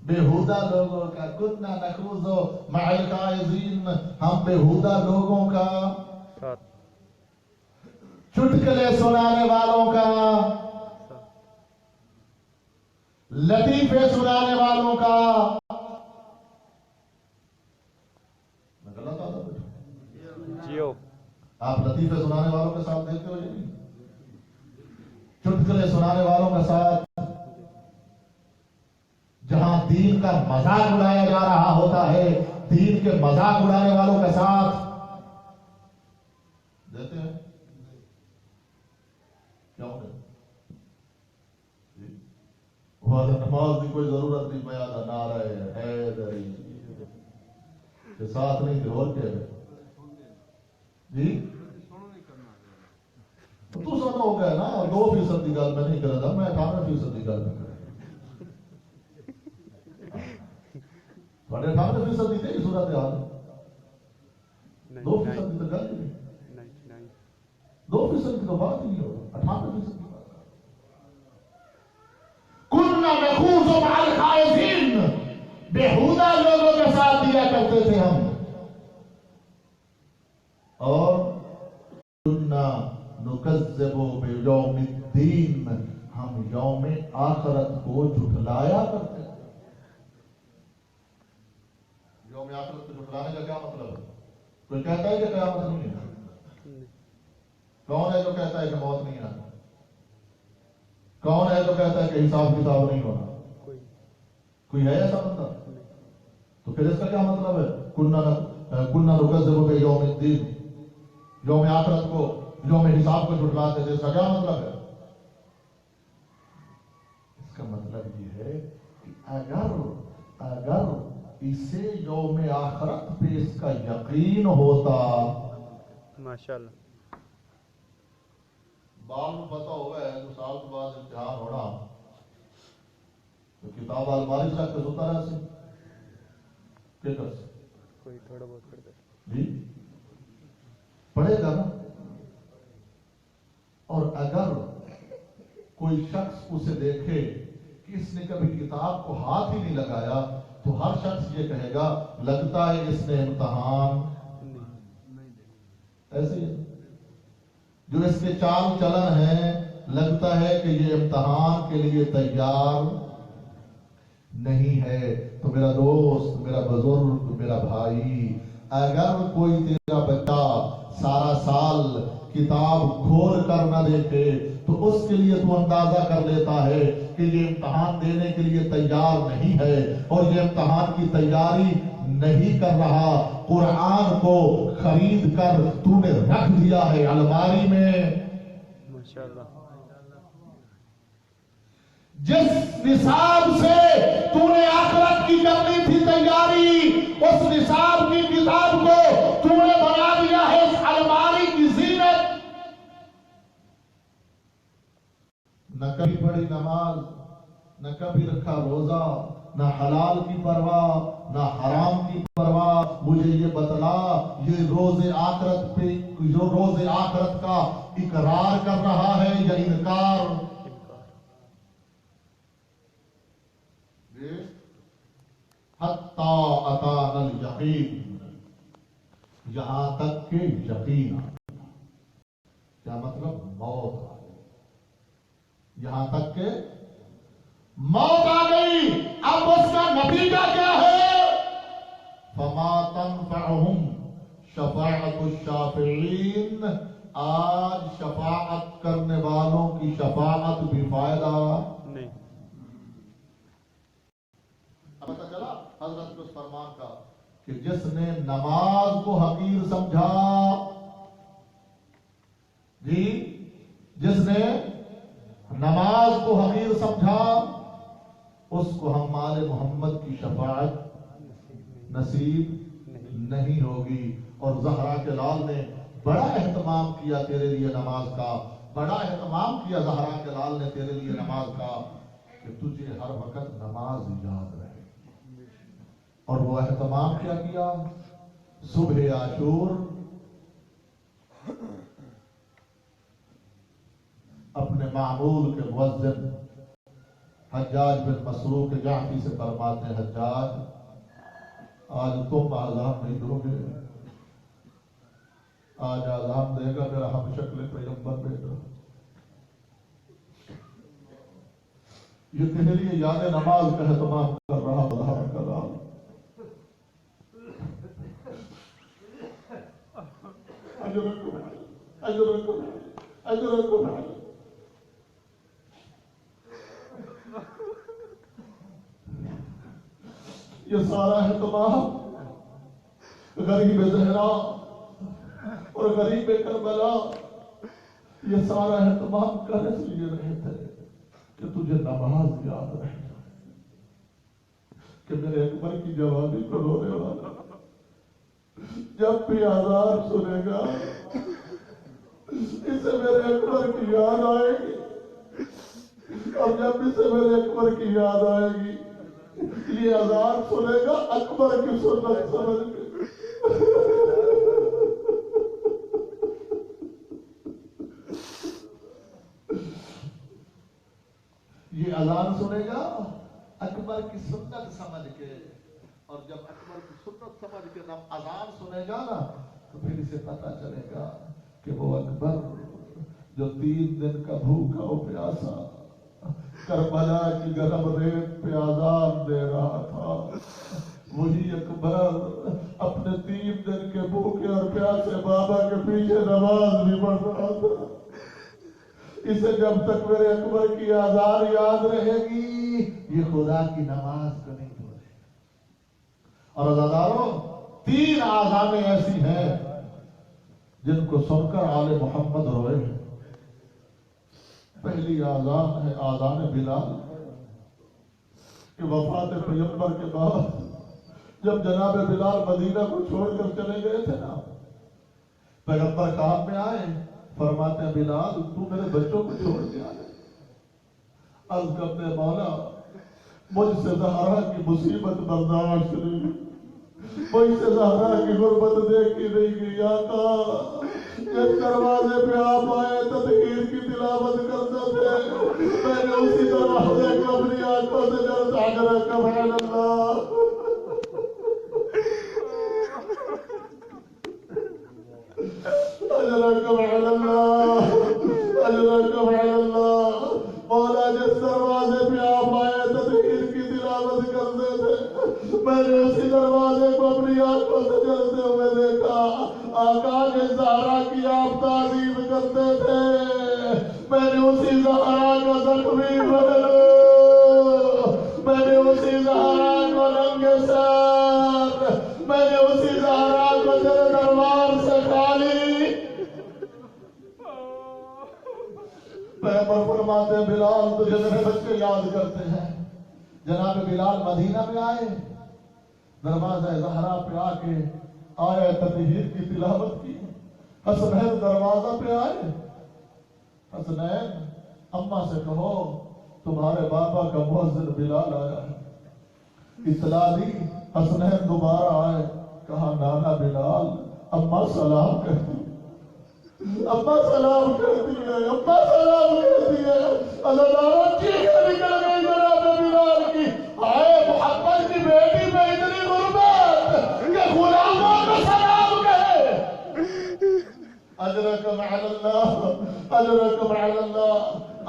بےہودہ لوگوں کا. کننا نخوض مع الخائضین، ہم بےہودہ لوگوں کا، ساتھ. چٹکلے سنانے والوں کا، لطیفے سنانے والوں کا. میں غلط آتا بیٹا؟ جیو. آپ لطیفے سنانے والوں کے ساتھ دیکھتے ہو یا نہیں؟ چٹکلے سنانے والوں کے ساتھ، جہاں دین کا مذاق اڑایا جا رہا ہوتا ہے، دین کے مذاق اڑانے والوں کے ساتھ دیتے ہیں. کیوں نہیں؟ نماز کی کوئی ضرورت نہیں، بیان نعرہ حیدری کے ساتھ نہیں تھے اور کیا ہے جی. تو سنا ہو گیا نا. 2% کی گل میں نہیں کرا تھا، میں 98% کی گل میں کرا. 98% کی تھی صورت حال. 2% کی تو گل ہی نہیں. 2% کی تو بات ہی نہیں ہوگا. 98% کی بات. کننا نخوض مع الخائضین، بےہودہ لوگوں کے ساتھ دیا کرتے تھے ہم. اور کننا نکذب بیوم الدین، ہم یوم آخرت کو جھٹلایا کرتے تھے. یوم آخرت کو جھٹلانے کا کیا مطلب ہے؟ کوئی کہتا ہے کہ قیامت نہیں ہے؟ کون ہے جو کہتا ہے کہ موت نہیں آنا؟ کون ہے جو کہتا ہے کہ حساب کتاب نہیں ہونا؟ کوئی ہے ایسا بندہ؟ تو پھر اس کا کیا مطلب ہے؟ کننا نکذب بیوم الدین، یوم آخرت کو، یوم حساب کو جھٹلاتے تھے. اس کا کیا مطلب ہے؟ اس کا مطلب یہ ہے کہ اگر اسے یوم آخرت پہ اس کا یقین ہوتا. ماشاءاللہ. بال کو پتا ہوا ہے جو سال کے بعد امتحان ہونا تو کتاب الماری سے رکھ کے سوتا رہا سی کیا کر سے کوئی تھوڑا بہت کرتا ہے جی پڑھے گا نا. اور اگر کوئی شخص اسے دیکھے کہ اس نے کبھی کتاب کو ہاتھ ہی نہیں لگایا تو ہر شخص یہ کہے گا لگتا ہے اس نے امتحان ایسے ہی. جو اس کے چال چلن ہے لگتا ہے کہ یہ امتحان کے لیے تیار نہیں ہے. تو میرا دوست، میرا بزرگ، میرا بھائی، اگر کوئی تیرا بچہ سارا سال کتاب کھول کر نہ دیکھے تو اس کے لیے تو اندازہ کر لیتا ہے کہ یہ امتحان دینے کے لیے تیار نہیں ہے اور یہ امتحان کی تیاری نہیں کر رہا. قرآن کو خرید کر تو نے رکھ دیا ہے الماری میں. ماشاءاللہ. جس نصاب سے تو نے آخرت کی کرنی تھی تیاری، اس نصاب کی کتاب کو تو نے بنا دیا ہے اس الماری کی زینت. نہ کبھی پڑھی نماز، نہ کبھی رکھا روزہ، نہ حلال کی پرواہ نہ حرام کی پرواہ. مجھے یہ بتلا یہ روز آخرت پہ جو روز آخرت کا اقرار کر رہا ہے یا انکار؟ حتی اتانا الیقین، یہاں تک کہ یقین آ گیا. کیا مطلب؟ موت آ گئی. یہاں تک کہ موت آ گئی. اب اس کا نتیجہ کیا ہے؟ فما تنفعهم شفاعت الشافعین، آج شفاعت کرنے والوں کی شفاعت بھی فائدہ نہیں. پتہ چلا حضرت کو اس فرمان کا کہ جس نے نماز کو حقیر سمجھا، جی جس نے نماز کو حقیر سمجھا اس کو ہم آل محمد کی شفاعت نصیب نہیں ہوگی۔ اور زہرا کے لال نے بڑا اہتمام کیا تیرے لیے نماز کا، بڑا اہتمام کیا زہرا کے لال نے تیرے لیے نماز کا کہ تجھے ہر وقت نماز یاد رہے۔ اور وہ اہتمام کیا صبح عاشور اپنے معمول کے مؤذن حجاج بن مسروق جعفی سے فرماتے ہیں، حجاج آج تم آزام نہیں دو گے، آج آزام دے گا میرا ہم شکل پیغمبر بیٹا۔ یہ تیرے لیے یاد نماز کا اہتمام کر رہا کر رہا۔ یہ سارا اہتمام غریب زہرا اور غریب کربلا، یہ سارا اہتمام کر اس لیے رہے تھے کہ تجھے نماز یاد رہے، کہ میرے اکبر کی جوانی کو رونے والا جب بھی آزان سنے گا اسے میرے اکبر کی یاد آئے گی، اور جب اسے میرے اکبر کی یاد آئے گی یہ آزان سنے گا اکبر کی سنت سمجھ کے۔ یہ اذان سنے گا اکبر کی سنت سمجھ کے، اور جب اکبر کی سنت سمجھ کے جب اذان سنے گا نا تو پھر اسے پتا چلے گا کہ وہ اکبر جو 3 دن کا بھوکا و پیاسا کربلا کی گرم ریت پہ اذان دے رہا تھا، وہی اکبر اپنے 3 دن کے بھوکے اور پیاسے بابا کے پیچھے نماز بھی پڑھ رہا تھا۔ اسے جب تک میرے اکبر کی آزان یاد رہے گی یہ خدا کی نماز کو نہیں بھولے گا۔ اور عزاداروں 3 آزانیں ایسی ہیں جن کو سن کر آل محمد روئے ہیں۔ پہلی آزان ہے آزان بلال کہ وفات پیغمبر کے بعد جب جناب بلال مدینہ کو چھوڑ کر چلے گئے تھے نا، پیغمبر کام میں آئے، فرماتے ہیں بلال تو میرے بچوں کو چھوڑ کے آئے، عرض کرتے مولا مجھ سے زہرا کی مصیبت برداشت نہیں، مجھ سے زہرا کی غربت دیکھی نہیں گئی آقا۔ جب دروازے پہ آپ آئے تطہیر کی تلاوت کرتے تھے، میں نے اسی دروازے کو اپنی آنکھوں سے جب ساگر سبحان اللہ اجرکم علی اللہ اجرکم علی اللہ۔ مولا جس دروازے پہ آپ آئے تطہیر کی تلاوت کرتے تھے، میں نے اسی دروازے کو اپنی آنکھوں سے جلتے ہوئے دیکھا۔ آقا کے زہرا کی آپ تعظیم کرتے تھے، میں نے اسی زہرا کا زخمی بدن، میں نے اسی زہرا کو ننگے سر، میں نے اسی زہرا کو تیرے دربار سے خالی۔ پیغمبر فرماتے ہیں بلال تجھے میرے بچے یاد کرتے ہیں۔ جناب بلال مدینہ میں آئے، دروازہ زہرا پہ آ کے آئے تطہیر کی تلاوت کی۔ حسنین دروازہ پہ آئے، حسنین اماں سے کہو تمہارے بابا کا مؤذن بلال آیا ہے۔ اطلاع دی، حسنین دوبارہ آئے، کہا نانا بلال اماں سلام کہتی، اماں سلام کہتی ہے، اماں سلام کہتی ہے۔ اللہ چیخیں نکل گئی جناب بلال کی، آئے محمد کی بیٹی میں اتنی غربت کہ غلاموں کو سلام کہے۔ اجرکم علی اللہ اجرکم علی اللہ۔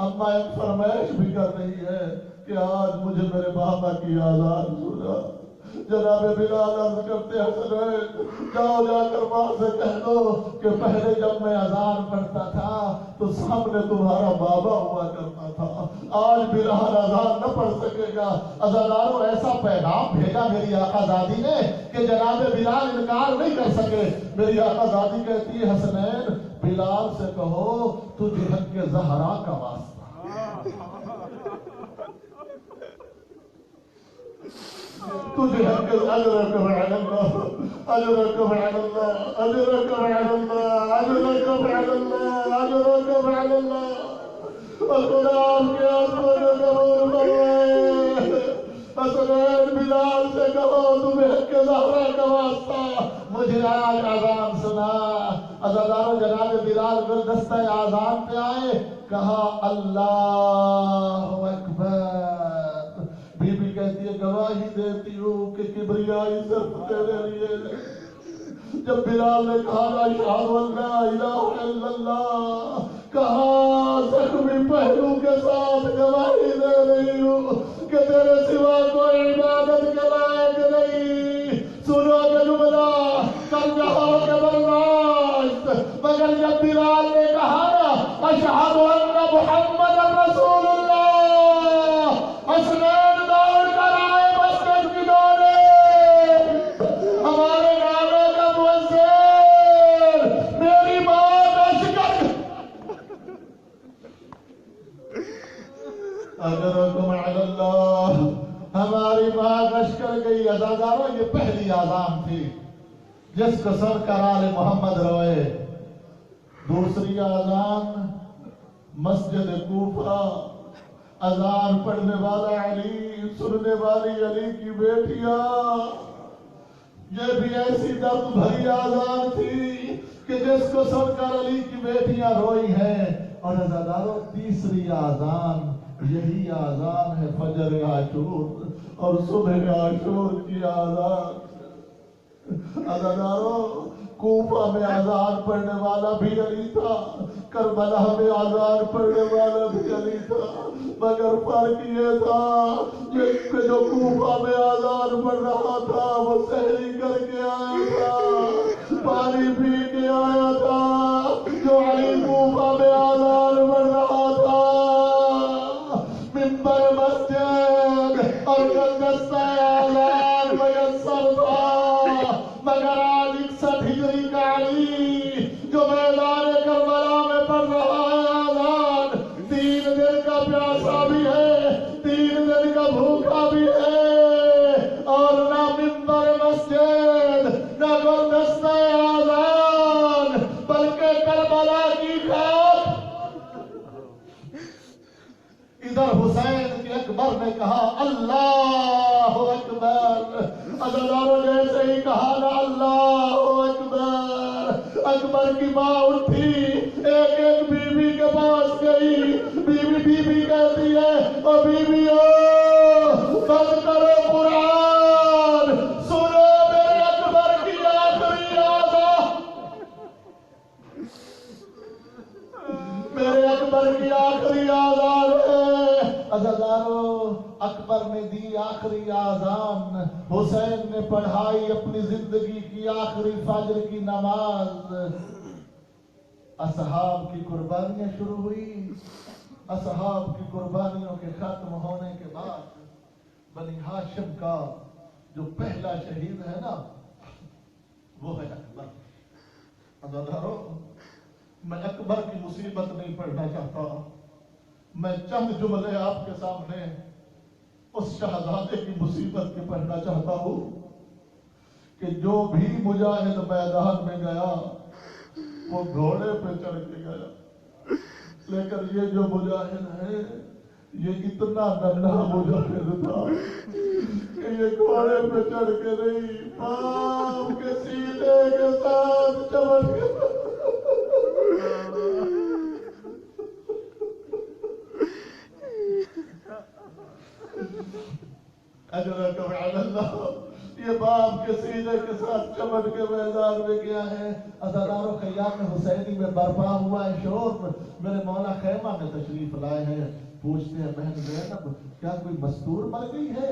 اماں ایک فرمائش بھی کر رہی ہے کہ آج مجھے میرے بابا کی آزان سنا، جناب بلال عرض کرتے حسنین جاؤ جا کر ماں سے کہہ دو کہ پہلے جب میں اذان پڑھتا تھا تو سامنے تمہارا بابا ہوا کرتا تھا، آج بلال اذان نہ پڑھ سکے گا۔ عزاداروں ایسا پیغام بھیجا میری آقا زادی نے کہ جناب بلال انکار نہیں کر سکے۔ میری آقا زادی کہتی ہے حسنین بلال سے کہو تجھے حق زہرا کا واسطہ، تجھے حق اجرک بعد اللہ، اجرک بعد اللہ، اجرک بعد اللہ، اجرک بعد اللہ، اجرک بعد اللہ۔ اور خدا آپ کے آسمان کو قبول فرمائے۔ حسنین بلال سے کہو تمہیں حق زہرا کا واسطہ مجھے آج اذان سنا۔ عزاداروں جناب بلال گلدستہ اذان پہ آئے، کہا اللہ اکبر۔ بی بی کہتی ہے گواہی دیتی ہوں کہ کبریائی صرف تیرے لیے۔ جب بلال نے کہا اشہد ان لا الہ الا اللہ، کہا زخمی پہلو کے ساتھ گواہی دے رہی ہوں کہ تیرے سوا کوئی عبادت کے لائق نہیں۔ سنو کہ جملہ کر جہاں کے برداشت، مگر جب بلال نے کہا نا اشہد ان محمد رسول اللہ، حسنین دوڑ کر آئے مسجد کی دورے۔ ہمارے گانے کا مؤذن میری ماں کا شکر اجرکم علی اللہ، ہماری ماں گش کر گئی۔ عزاداروں یہ پہلی اذان تھی جس کو سن کر آل محمد روئے۔ دوسری اذان مسجد کوفہ، اذان پڑھنے والا علی، سننے والی علی کی بیٹیاں۔ یہ بھی ایسی درد بھری اذان تھی کہ جس کو سن کر علی کی بیٹیاں روئی ہیں۔ اور عزاداروں تیسری اذان یہی اذان ہے فجر عاشور اور صبح عاشور کی اذان۔ عزاداروں کوفہ میں اذان پڑھنے والا بھی علی تھا، کربلا میں اذان پڑھنے والا بھی علی تھا، مگر فرق یہ تھا کہ جو کوفہ میں اذان پڑھ رہا تھا وہ سحری کر کے آیا تھا، پانی پی کے آیا تھا۔ جو علی کوفہ میں اذان پڑھ رہا تھا ممبر مسجد اور گلدستہ اذان میسر تھا، مگر آج 61 ہجری کا علی جو میدان کربلا میں پڑھ رہا ہے اذان، 3 دن کا پیاسا بھی ہے، 3 دن کا بھوکا بھی ہے، اور نہ ممبر مسجد نہ گلدستہ اذان بلکہ کربلا کی خاک۔ ادھر حسین کے اکبر نے کہا اللہ اکبر، عزاداروں جیسے ہی کہا نا اللہ اکبر، اکبر کی ماں اٹھی، ایک ایک بی بی کے پاس گئی۔ بی بی کہتی ہے او بی بی بند کرو قرآن، سنو میرے اکبر کی آخری اذان، میرے اکبر کی آخری اذان ہے۔ عزاداروں اکبر نے دی آخری اذان، حسین نے پڑھائی اپنی زندگی کی آخری فجر کی نماز۔ اصحاب کی قربانیاں شروع ہوئی۔ اصحاب کی قربانیوں کے ختم ہونے کے بعد بنی ہاشم کا جو پہلا شہید ہے نا وہ ہے اکبر۔ عزاداروں میں اکبر کی مصیبت نہیں پڑھنا چاہتا، میں چند جملے آپ کے سامنے اس شہزادے کی مصیبت کے پڑھنا چاہتا ہوں کہ جو بھی مجاہد میدان میں گیا وہ گھوڑے پہ چڑھ کے گیا، لیکن یہ جو مجاہد ہے یہ اتنا ننھا مجاہد تھا کہ یہ گھوڑے پہ چڑھ کے نہیں، باپ کے سینے کے ساتھ چمٹ کے اجرکم علی اللہ، یہ باپ کے سینے کے ساتھ چمٹ کے میدان میں گیا ہے۔ عزاداروں خیام حسینی میں برپا ہوا ہے شور۔ میرے مولا خیمہ میں تشریف لائے ہیں، پوچھتے ہیں بہن زینب کیا کوئی مستور مر گئی ہے؟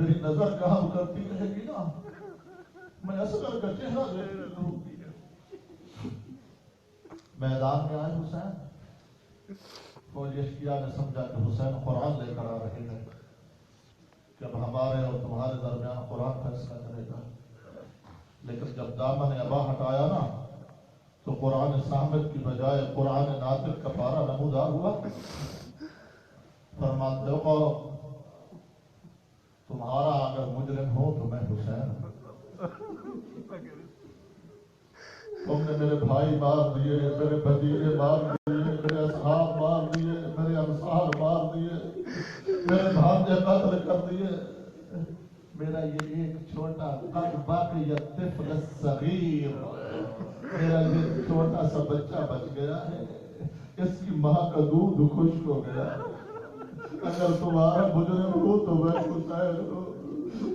میری نظر کام کرتی رہے گی نا، میں اصغر کا چہرہ دیکھتی رہوں گی۔ میدان میں آئے حسین، فوج اشکیا نے سمجھا کہ حسین قرآن لے کر آ رہے ہیں، کہ اب ہمارے اور تمہارے درمیان قرآن فیصلہ کرے گا۔ لیکن جب دامن ابا ہٹایا نا تو قرآن صامت کی بجائے قرآن ناطق کا پارا نمودار ہوا۔ فرماتے ہو تمہارا اگر مجرم ہو تو میں حسین ہوں، تم نے میرے بھائی مار دیے، میرے بھتیجے مار دیے، میرے اصحاب مار دیے، میرے انصار مار دیے، میرے بھانجے قتل کر دیے، میرا یہ ایک چھوٹا قد باقی الطفل الصغیر، میرا یہ چھوٹا سا بچہ بچ گیا ہے، اس کی ماں کا دودھ خشک ہو گیا۔ اگر تمہارا مجرم ہو تو میں حسین ہوں،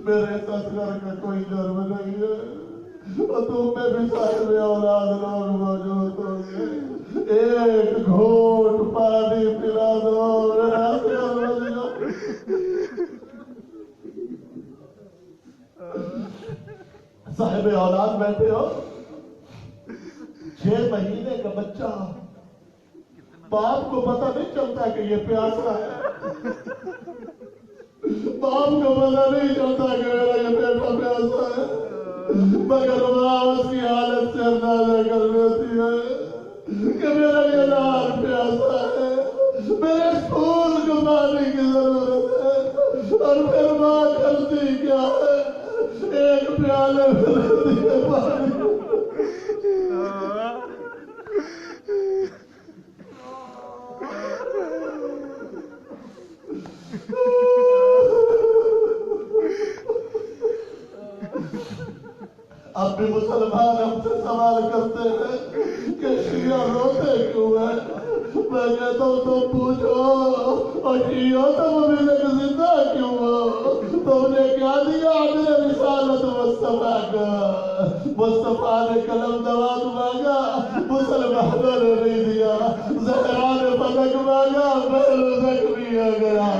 میرے اصغر کا کوئی جرم نہیں ہے، اور تم میں بھی صاحب اولاد لوگ موجود ہوں گے، ایک گھونٹ پانی پلا دو میرا اصغر بچ جائے۔ صاحب اولاد بیٹھے ہو، 6 مہینے کا بچہ، باپ کو پتہ نہیں چلتا کہ یہ پیاسا ہے، باپ کو پتہ نہیں چلتا کہ میرا یہ بیٹا پیاسا ہے، مگر ماں اس کی حالت سے اندازہ کر لیتی ہے کہ میرا یہ لال پیاسا ہے، میرے پھول کو پانی کی ضرورت ہے، اور پھر ماں کرتی کیا ہے، ایک پیالے میں لیتی ہے پانی۔ اب بھی مسلمان ہم سے سوال کرتے ہیں کہ شیعہ روتے کیوں ہیں؟ میں کہتا ہوں تم پوچھو، اور شیعہ تم ابھی تک زندہ کیوں ہو؟ تم نے کیا دیا اپنے رسالت مصطفیٰ کا؟ مصطفیٰ نے قلم دوات مانگا، مسلمانوں نے نہیں دیا، زہرا نے پلک مانگا، پہل زخمی ہو گیا،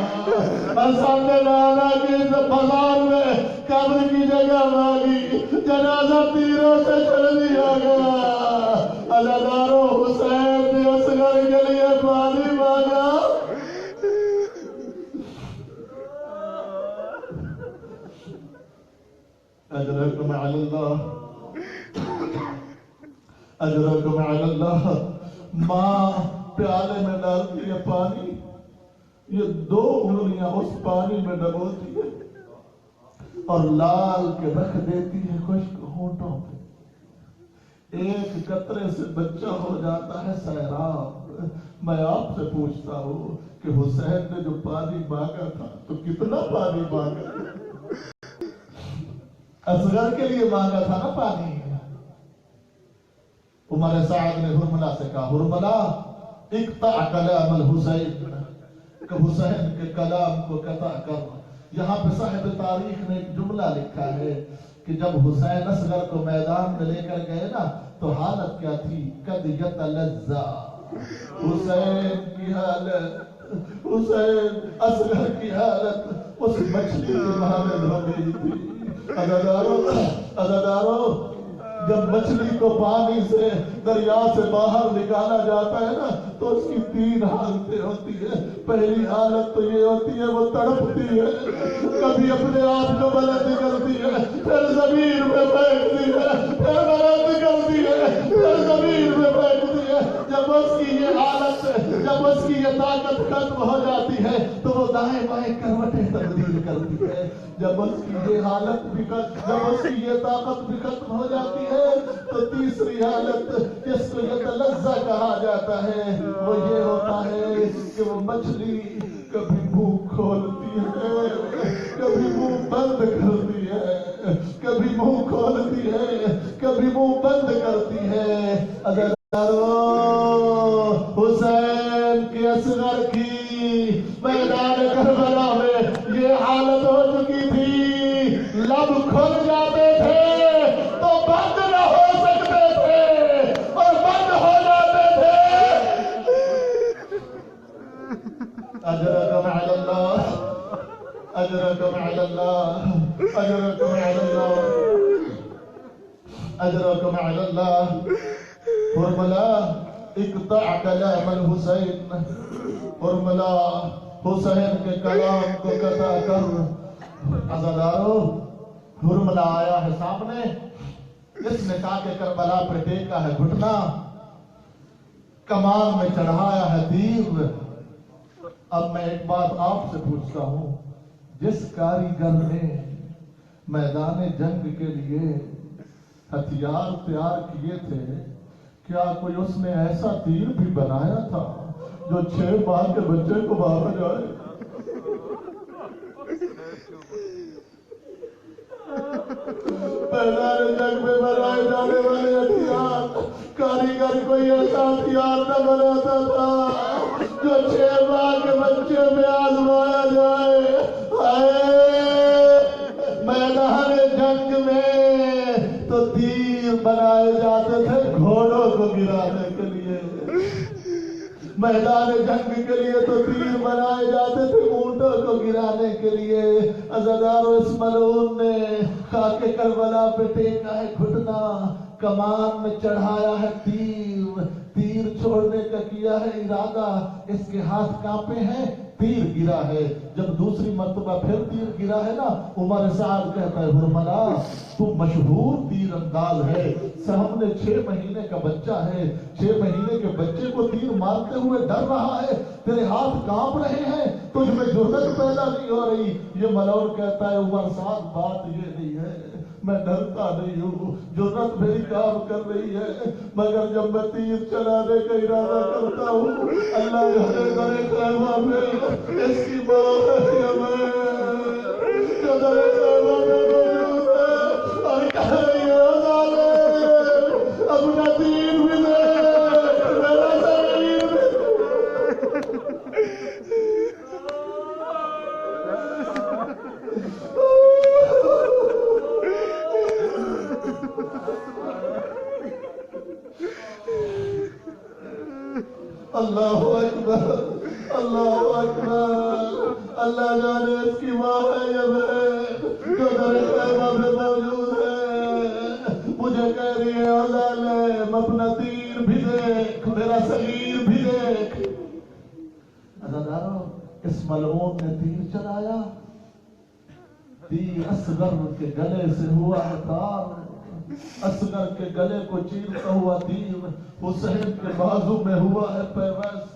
حسن نے لانا کی بازار میں قبر کی جگہ مانگی، جنازہ تیروں سے چل دیا گیا، عزادارو حسین نے اصغر کے لیے پانی مانگا۔ اجرکم علی اللہ، اجرکم علی اللہ۔ ماں پیالے میں ڈالتی ہے پانی، یہ 2 انگلیاں اس پانی میں ڈبوتی ہے اور لال کے رکھ دیتی ہے خشک ہونٹوں پہ، ایک قطرے سے بچہ ہو جاتا ہے سیراب۔ میں آپ سے پوچھتا ہوں کہ حسین نے جو پانی مانگا تھا تو کتنا پانی مانگا؟ اصغر کے لیے مانگا تھا نا پانی۔ عمر سعد نے ہرملہ سے کہا، ہرملہ اقطع کلام الحسین، کہ حسین کے کلام کو قطع کر۔ یہاں پہ صاحب تاریخ نے ایک جملہ لکھا ہے کہ جب حسین اصغر کو میدان میں لے کر گئے نا تو حالت کیا تھی؟ قد یتلذا، حسین کی حالت، حسین اصغر کی حالت اس مچھلی کی مانند ہو گئی تھی۔ عزادارو، جب مچھلی کو پانی سے دریا سے باہر نکالا جاتا ہے نا تو اس کی 3 حالتیں ہوتی ہیں۔ پہلی حالت تو یہ ہوتی ہے وہ تڑپتی ہے، کبھی اپنے آپ کو بلند کرتی ہے، پھر زمین میں پھینکتی ہے، پھر بلند کرتی ہے، پھر زمین میں پھینکتی ہے۔ جب اس کی یہ حالت، جب اس کی یہ طاقت ختم ہو جاتی ہے تو وہ دائیں بائیں کروٹیں تبدیل کرتی ہے۔ جب اس کی یہ حالت بھی، جب اس کی یہ طاقت بھی ختم ہو جاتی ہے تو تیسری حالت جس کو یتلذا کہا جاتا ہے وہ یہ ہوتا ہے کہ وہ مچھلی کبھی منہ کھولتی ہے، کبھی منہ بند کرتی ہے، کبھی منہ کھولتی ہے، کبھی منہ بند کرتی ہے۔ حسین کے اصغر کی میدان کربلا میں یہ حالت ہو چکی تھی، لب کھل جاتے تھے تو بند نہ ہو سکتے تھے اور بند ہو جاتے تھے۔ اجرکم علی اللہ، اجرکم علی اللہ۔ اللہ اجرکم علی اللہ اجرکم علی اللہ فرملا اقطع کلام الحسین فرملا حسین کے کلام کو قطع کر عزادارو فرملا آیا ہے سامنے اس نے کہا کہ کربلا پہ ٹیکا ہے گھٹنا کمان میں چڑھایا ہے تیر اب میں ایک بات آپ سے پوچھتا ہوں جس کاریگر نے میدان جنگ کے لیے ہتھیار تیار کیے تھے کیا کوئی اس نے ایسا تیر بھی بنایا تھا جو 6 ماہ کے بچے کو مارا جائے میدان جنگ میں بنائے جانے والے ہتھیار کاریگر کوئی ایسا ہتھیار نہ بناتا تھا جو 6 ماہ کے بچے میں آزمایا جائے میدان جنگ میں تو تیر بنائے جاتے تھے گھوڑوں کو گرانے کے لیے میدان جنگ کے لیے تو تیر بنائے جاتے تھے اونٹوں کو گرانے کے لیے عزادارو اس ملعون نے خاک کربلا پہ ٹیکا ہے گھٹنا کمان میں چڑھایا ہے تیر چھوڑنے کا کیا ہے ارادہ اس کے ہاتھ کانپے ہیں تیر گرا ہے جب دوسری مرتبہ پھر تیر گرا ہے نا عمر سعد کہتا ہے حرملا تو مشہور تیر انداز ہے ہم نے 6 مہینے کا بچہ ہے 6 مہینے کے بچے کو تیر مارتے ہوئے ڈر رہا ہے تیرے ہاتھ کانپ رہے ہیں تجھ میں جرأت پیدا نہیں ہو رہی یہ ملعون کہتا ہے عمر سعد بات یہ نہیں ہے میں ڈرتا نہیں ہوں جرأت میری کام کر رہی ہے مگر جب میں تیر چلانے کا ارادہ کرتا ہوں اللہ گھرے گھرے خیمہ میں اس کی بات ہے میں جو گھرے خیمہ میں موجود ہے اور کہہ رہی ہے ظالم اپنا تیر بھی دے میرا شریر بھی اللہ اکبر اللہ اکبر اللہ جانے اس کی ماں ہے یا بہن جو در خیمہ میں موجود ہے مجھے کہہ رہی ہے ظالم اپنا تیر بھی دیکھ میرا صغیر بھی دیکھ عزادارو اس ملعون نے تیر چلایا تیر اصغر کے گلے سے ہوا تار اصغر کے گلے کو چیرتا ہوا تیر حسین کے بازو میں ہوا ہے پیوست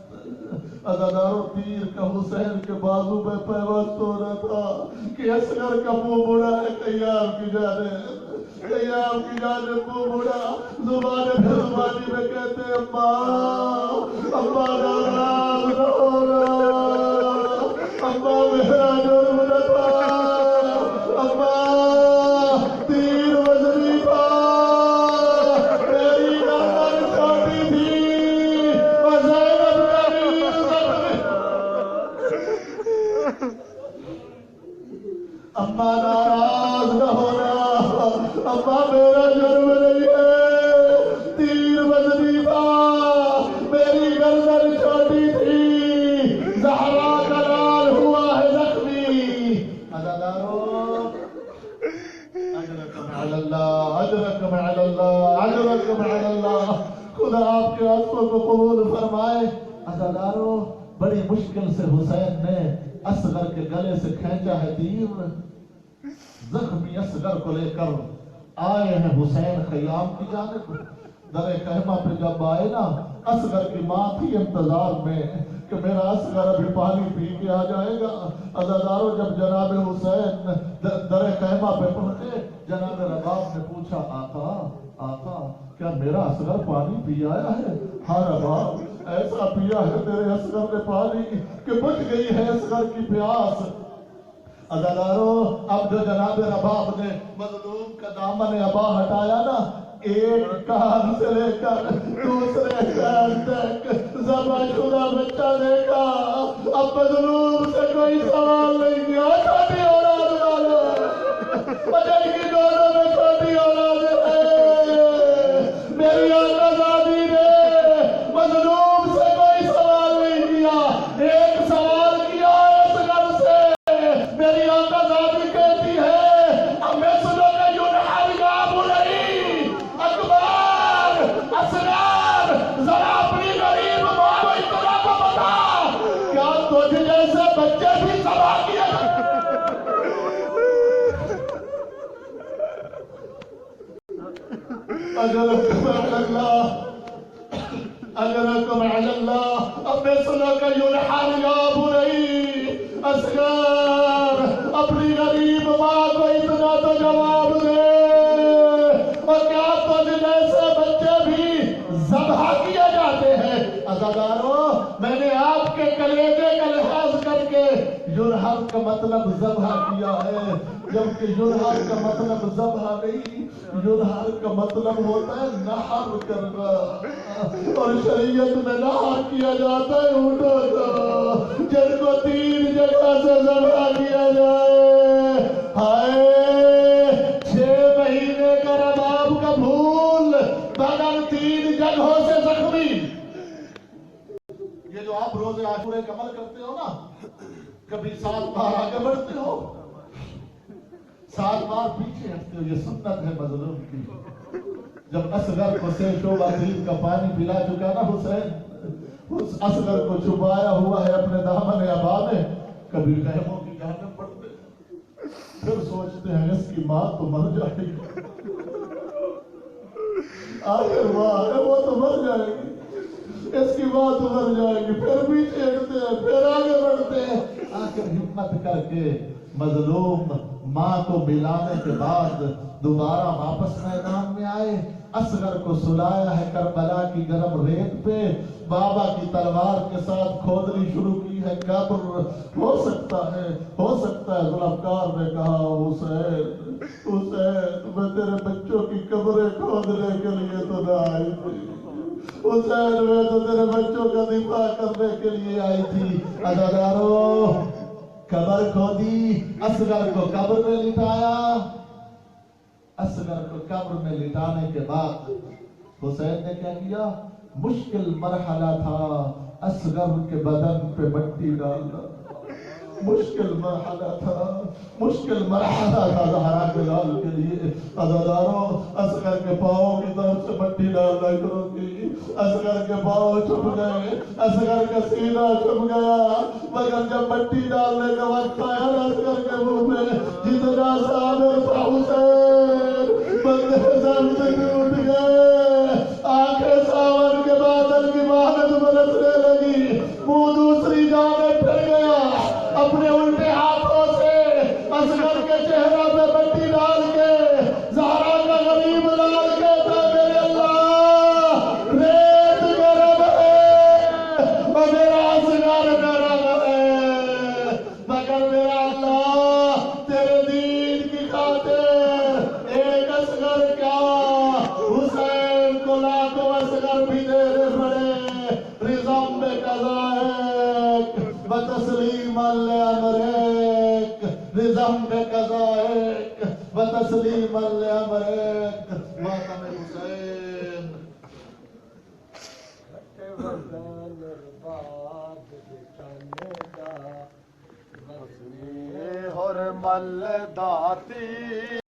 عزادارو تیر کا حسین کے بازو میں پیوست ہو رہا تھا کہ اصغر کا منہ مڑا ہے قیام کی جانب منہ مڑا زبان پھر زبانی میں کہتے اماں ناراض نہ ہونا اماں میرا جرم نہ تھا اماں تیر وزنی تھا میری نظر چھوٹی تھی اور زینب میری اماں ناراض نہ ہونا اماں میرا جرم نہیں ہے تیر وزنی تھا میری گردن چھوٹی تھی زہرا کا لال ہوا ہے زخمی عزادارو اجرکم علی اللہ اجرکم علی اللہ اجرکم علی اللہ خدا آپ کے عطفوں کو قبول فرمائے عزادارو بڑی مشکل سے حسین نے اصغر کے گلے سے کھینچا ہے تیر زخمی اصغر کو لے کر آئے ہیں حسین خیام کی جانب در خیمہ پہ جب آئے نا اصغر کی ماں تھی انتظار میں کہ میرا اصغر ابھی پانی پی کے آ جائے گا عزادارو جب جناب حسین در خیمہ پہ پہنچے جناب رباب نے پوچھا آقا کیا میرا اصغر پانی پی آیا ہے ہاں رباب ایسا پیا ہے تیرے اصغر نے پانی کہ بجھ گئی ہے اصغر کی پیاس عزادارو اب جو جناب رباب نے مظلوم کا دامن ابا ہٹایا نا ایک کان سے لے کر دوسرے کان تک ذبح شدہ بچہ دیکھا اب مظلوم سے کوئی سوال نہیں کیا چھوٹی اولاد والو بچن کی دونوں میں چھوٹی اولاد ہے میری آزادی نے مظلوم سے کوئی سوال نہیں کیا ایک سوال کیا اس گھر سے میری آزادی کے اجرکم علی اللہ اجرکم علی اللہ. اب میں سنا کہ یلحر یا بنی اصغر اپنی غریب ماں کو اتنا تو جواب دے. اور کیا تجھ جیسے بچے بھی ذبح کیے جاتے ہیں؟ عزادارو میں نے آپ کے کلیجے کا لحاظ کر کے یلحر کا مطلب ذبح کیا ہے، جبکہ یلحر کا مطلب ذبح نہیں، یلحر کا مطلب ہوتا ہے نحر کرنا. اور شریعت میں نحر کیا جاتا ہے اونٹوں کو جن کو 3 جگہ سے ذبح کیا جائے. ہائے 6 مہینے کا رباب کا پھول بدن 3 جگہوں سے زخمی. یہ جو آپ روزے عاشورے کا عمل کرتے ہو نا، کبھی 7 بار آگے بڑھتے ہو 7 بار پیچھے ہٹتے ہو، یہ سنت ہے مظلوم کی. جب اصغر کو سے شعبہ دین کا پانی پلا چکا نا حسین، اس اصغر کو چھپایا ہوا ہے اپنے دامن عبا میں، کبھی رحموں کی جانب پڑتے ہیں، پھر سوچتے ہیں اس کی ماں تو مر جائے گی، آخر ماں ہے وہ تو مر جائے گی، اس کی ماں تو مر جائے گی، پھر پیچھے ہٹتے ہیں، پھر آگے بڑھتے ہیں. آخر ہمت کر کے مظلوم ماں کو ملانے کے بعد دوبارہ واپس میدان میں آئے. اصغر کو سلایا ہے کربلا کی گرم ریت پہ، بابا کی تلوار کے ساتھ کھودنی شروع کی ہے قبر. ہو سکتا ہے ذوالفقار نے کہا حسین میں تیرے بچوں کی قبریں کھودنے کے لیے تو نہ آئی تھی، حسین میں تو تیرے بچوں کا دفاع کرنے کے لیے آئی تھی. عزادارو قبر کھودی، اصغر کو قبر میں لٹایا. اصغر کو قبر میں لٹانے کے بعد حسین نے کیا کیا؟ مشکل مرحلہ تھا اصغر کے بدن پہ مٹی ڈالنا. مشکل مرحلہ تھا زہرا کے لال کے لیے. عزاداروں اصغر کے پاؤں کی طرف سے مٹی ڈالنا شروع کی. اصغر کے پاؤں چھپ گئے، اصغر کا سینہ چھپ گیا، مگر جب مٹی ڈالنے کا وقت آیا اصغر کے منہ میں جتنا صابر تھا حسین بندے سب سے ٹوٹ گئے. آنکھیں ساون کے بادل کی مانند برسنے لگی، منہ دوسری جانب پھر گیا. اپنے الٹے ہاتھوں سے اصغر کے چہرہ پہ مٹی ڈال کے زہرا کا غریب لال کہتا میرے اللہ ریت گرم ہے اور میرا اصغر گرم ہے، مگر میرا اللہ تیرے دین کی خاطر ایک اصغر کیا حسین کو لاکھوں اصغر بھی دینے پڑے. رضم بقضائک وتسلیما لامرک، رضم بقضائک وتسلیما لامرک. ماتم حسین حرمل داتی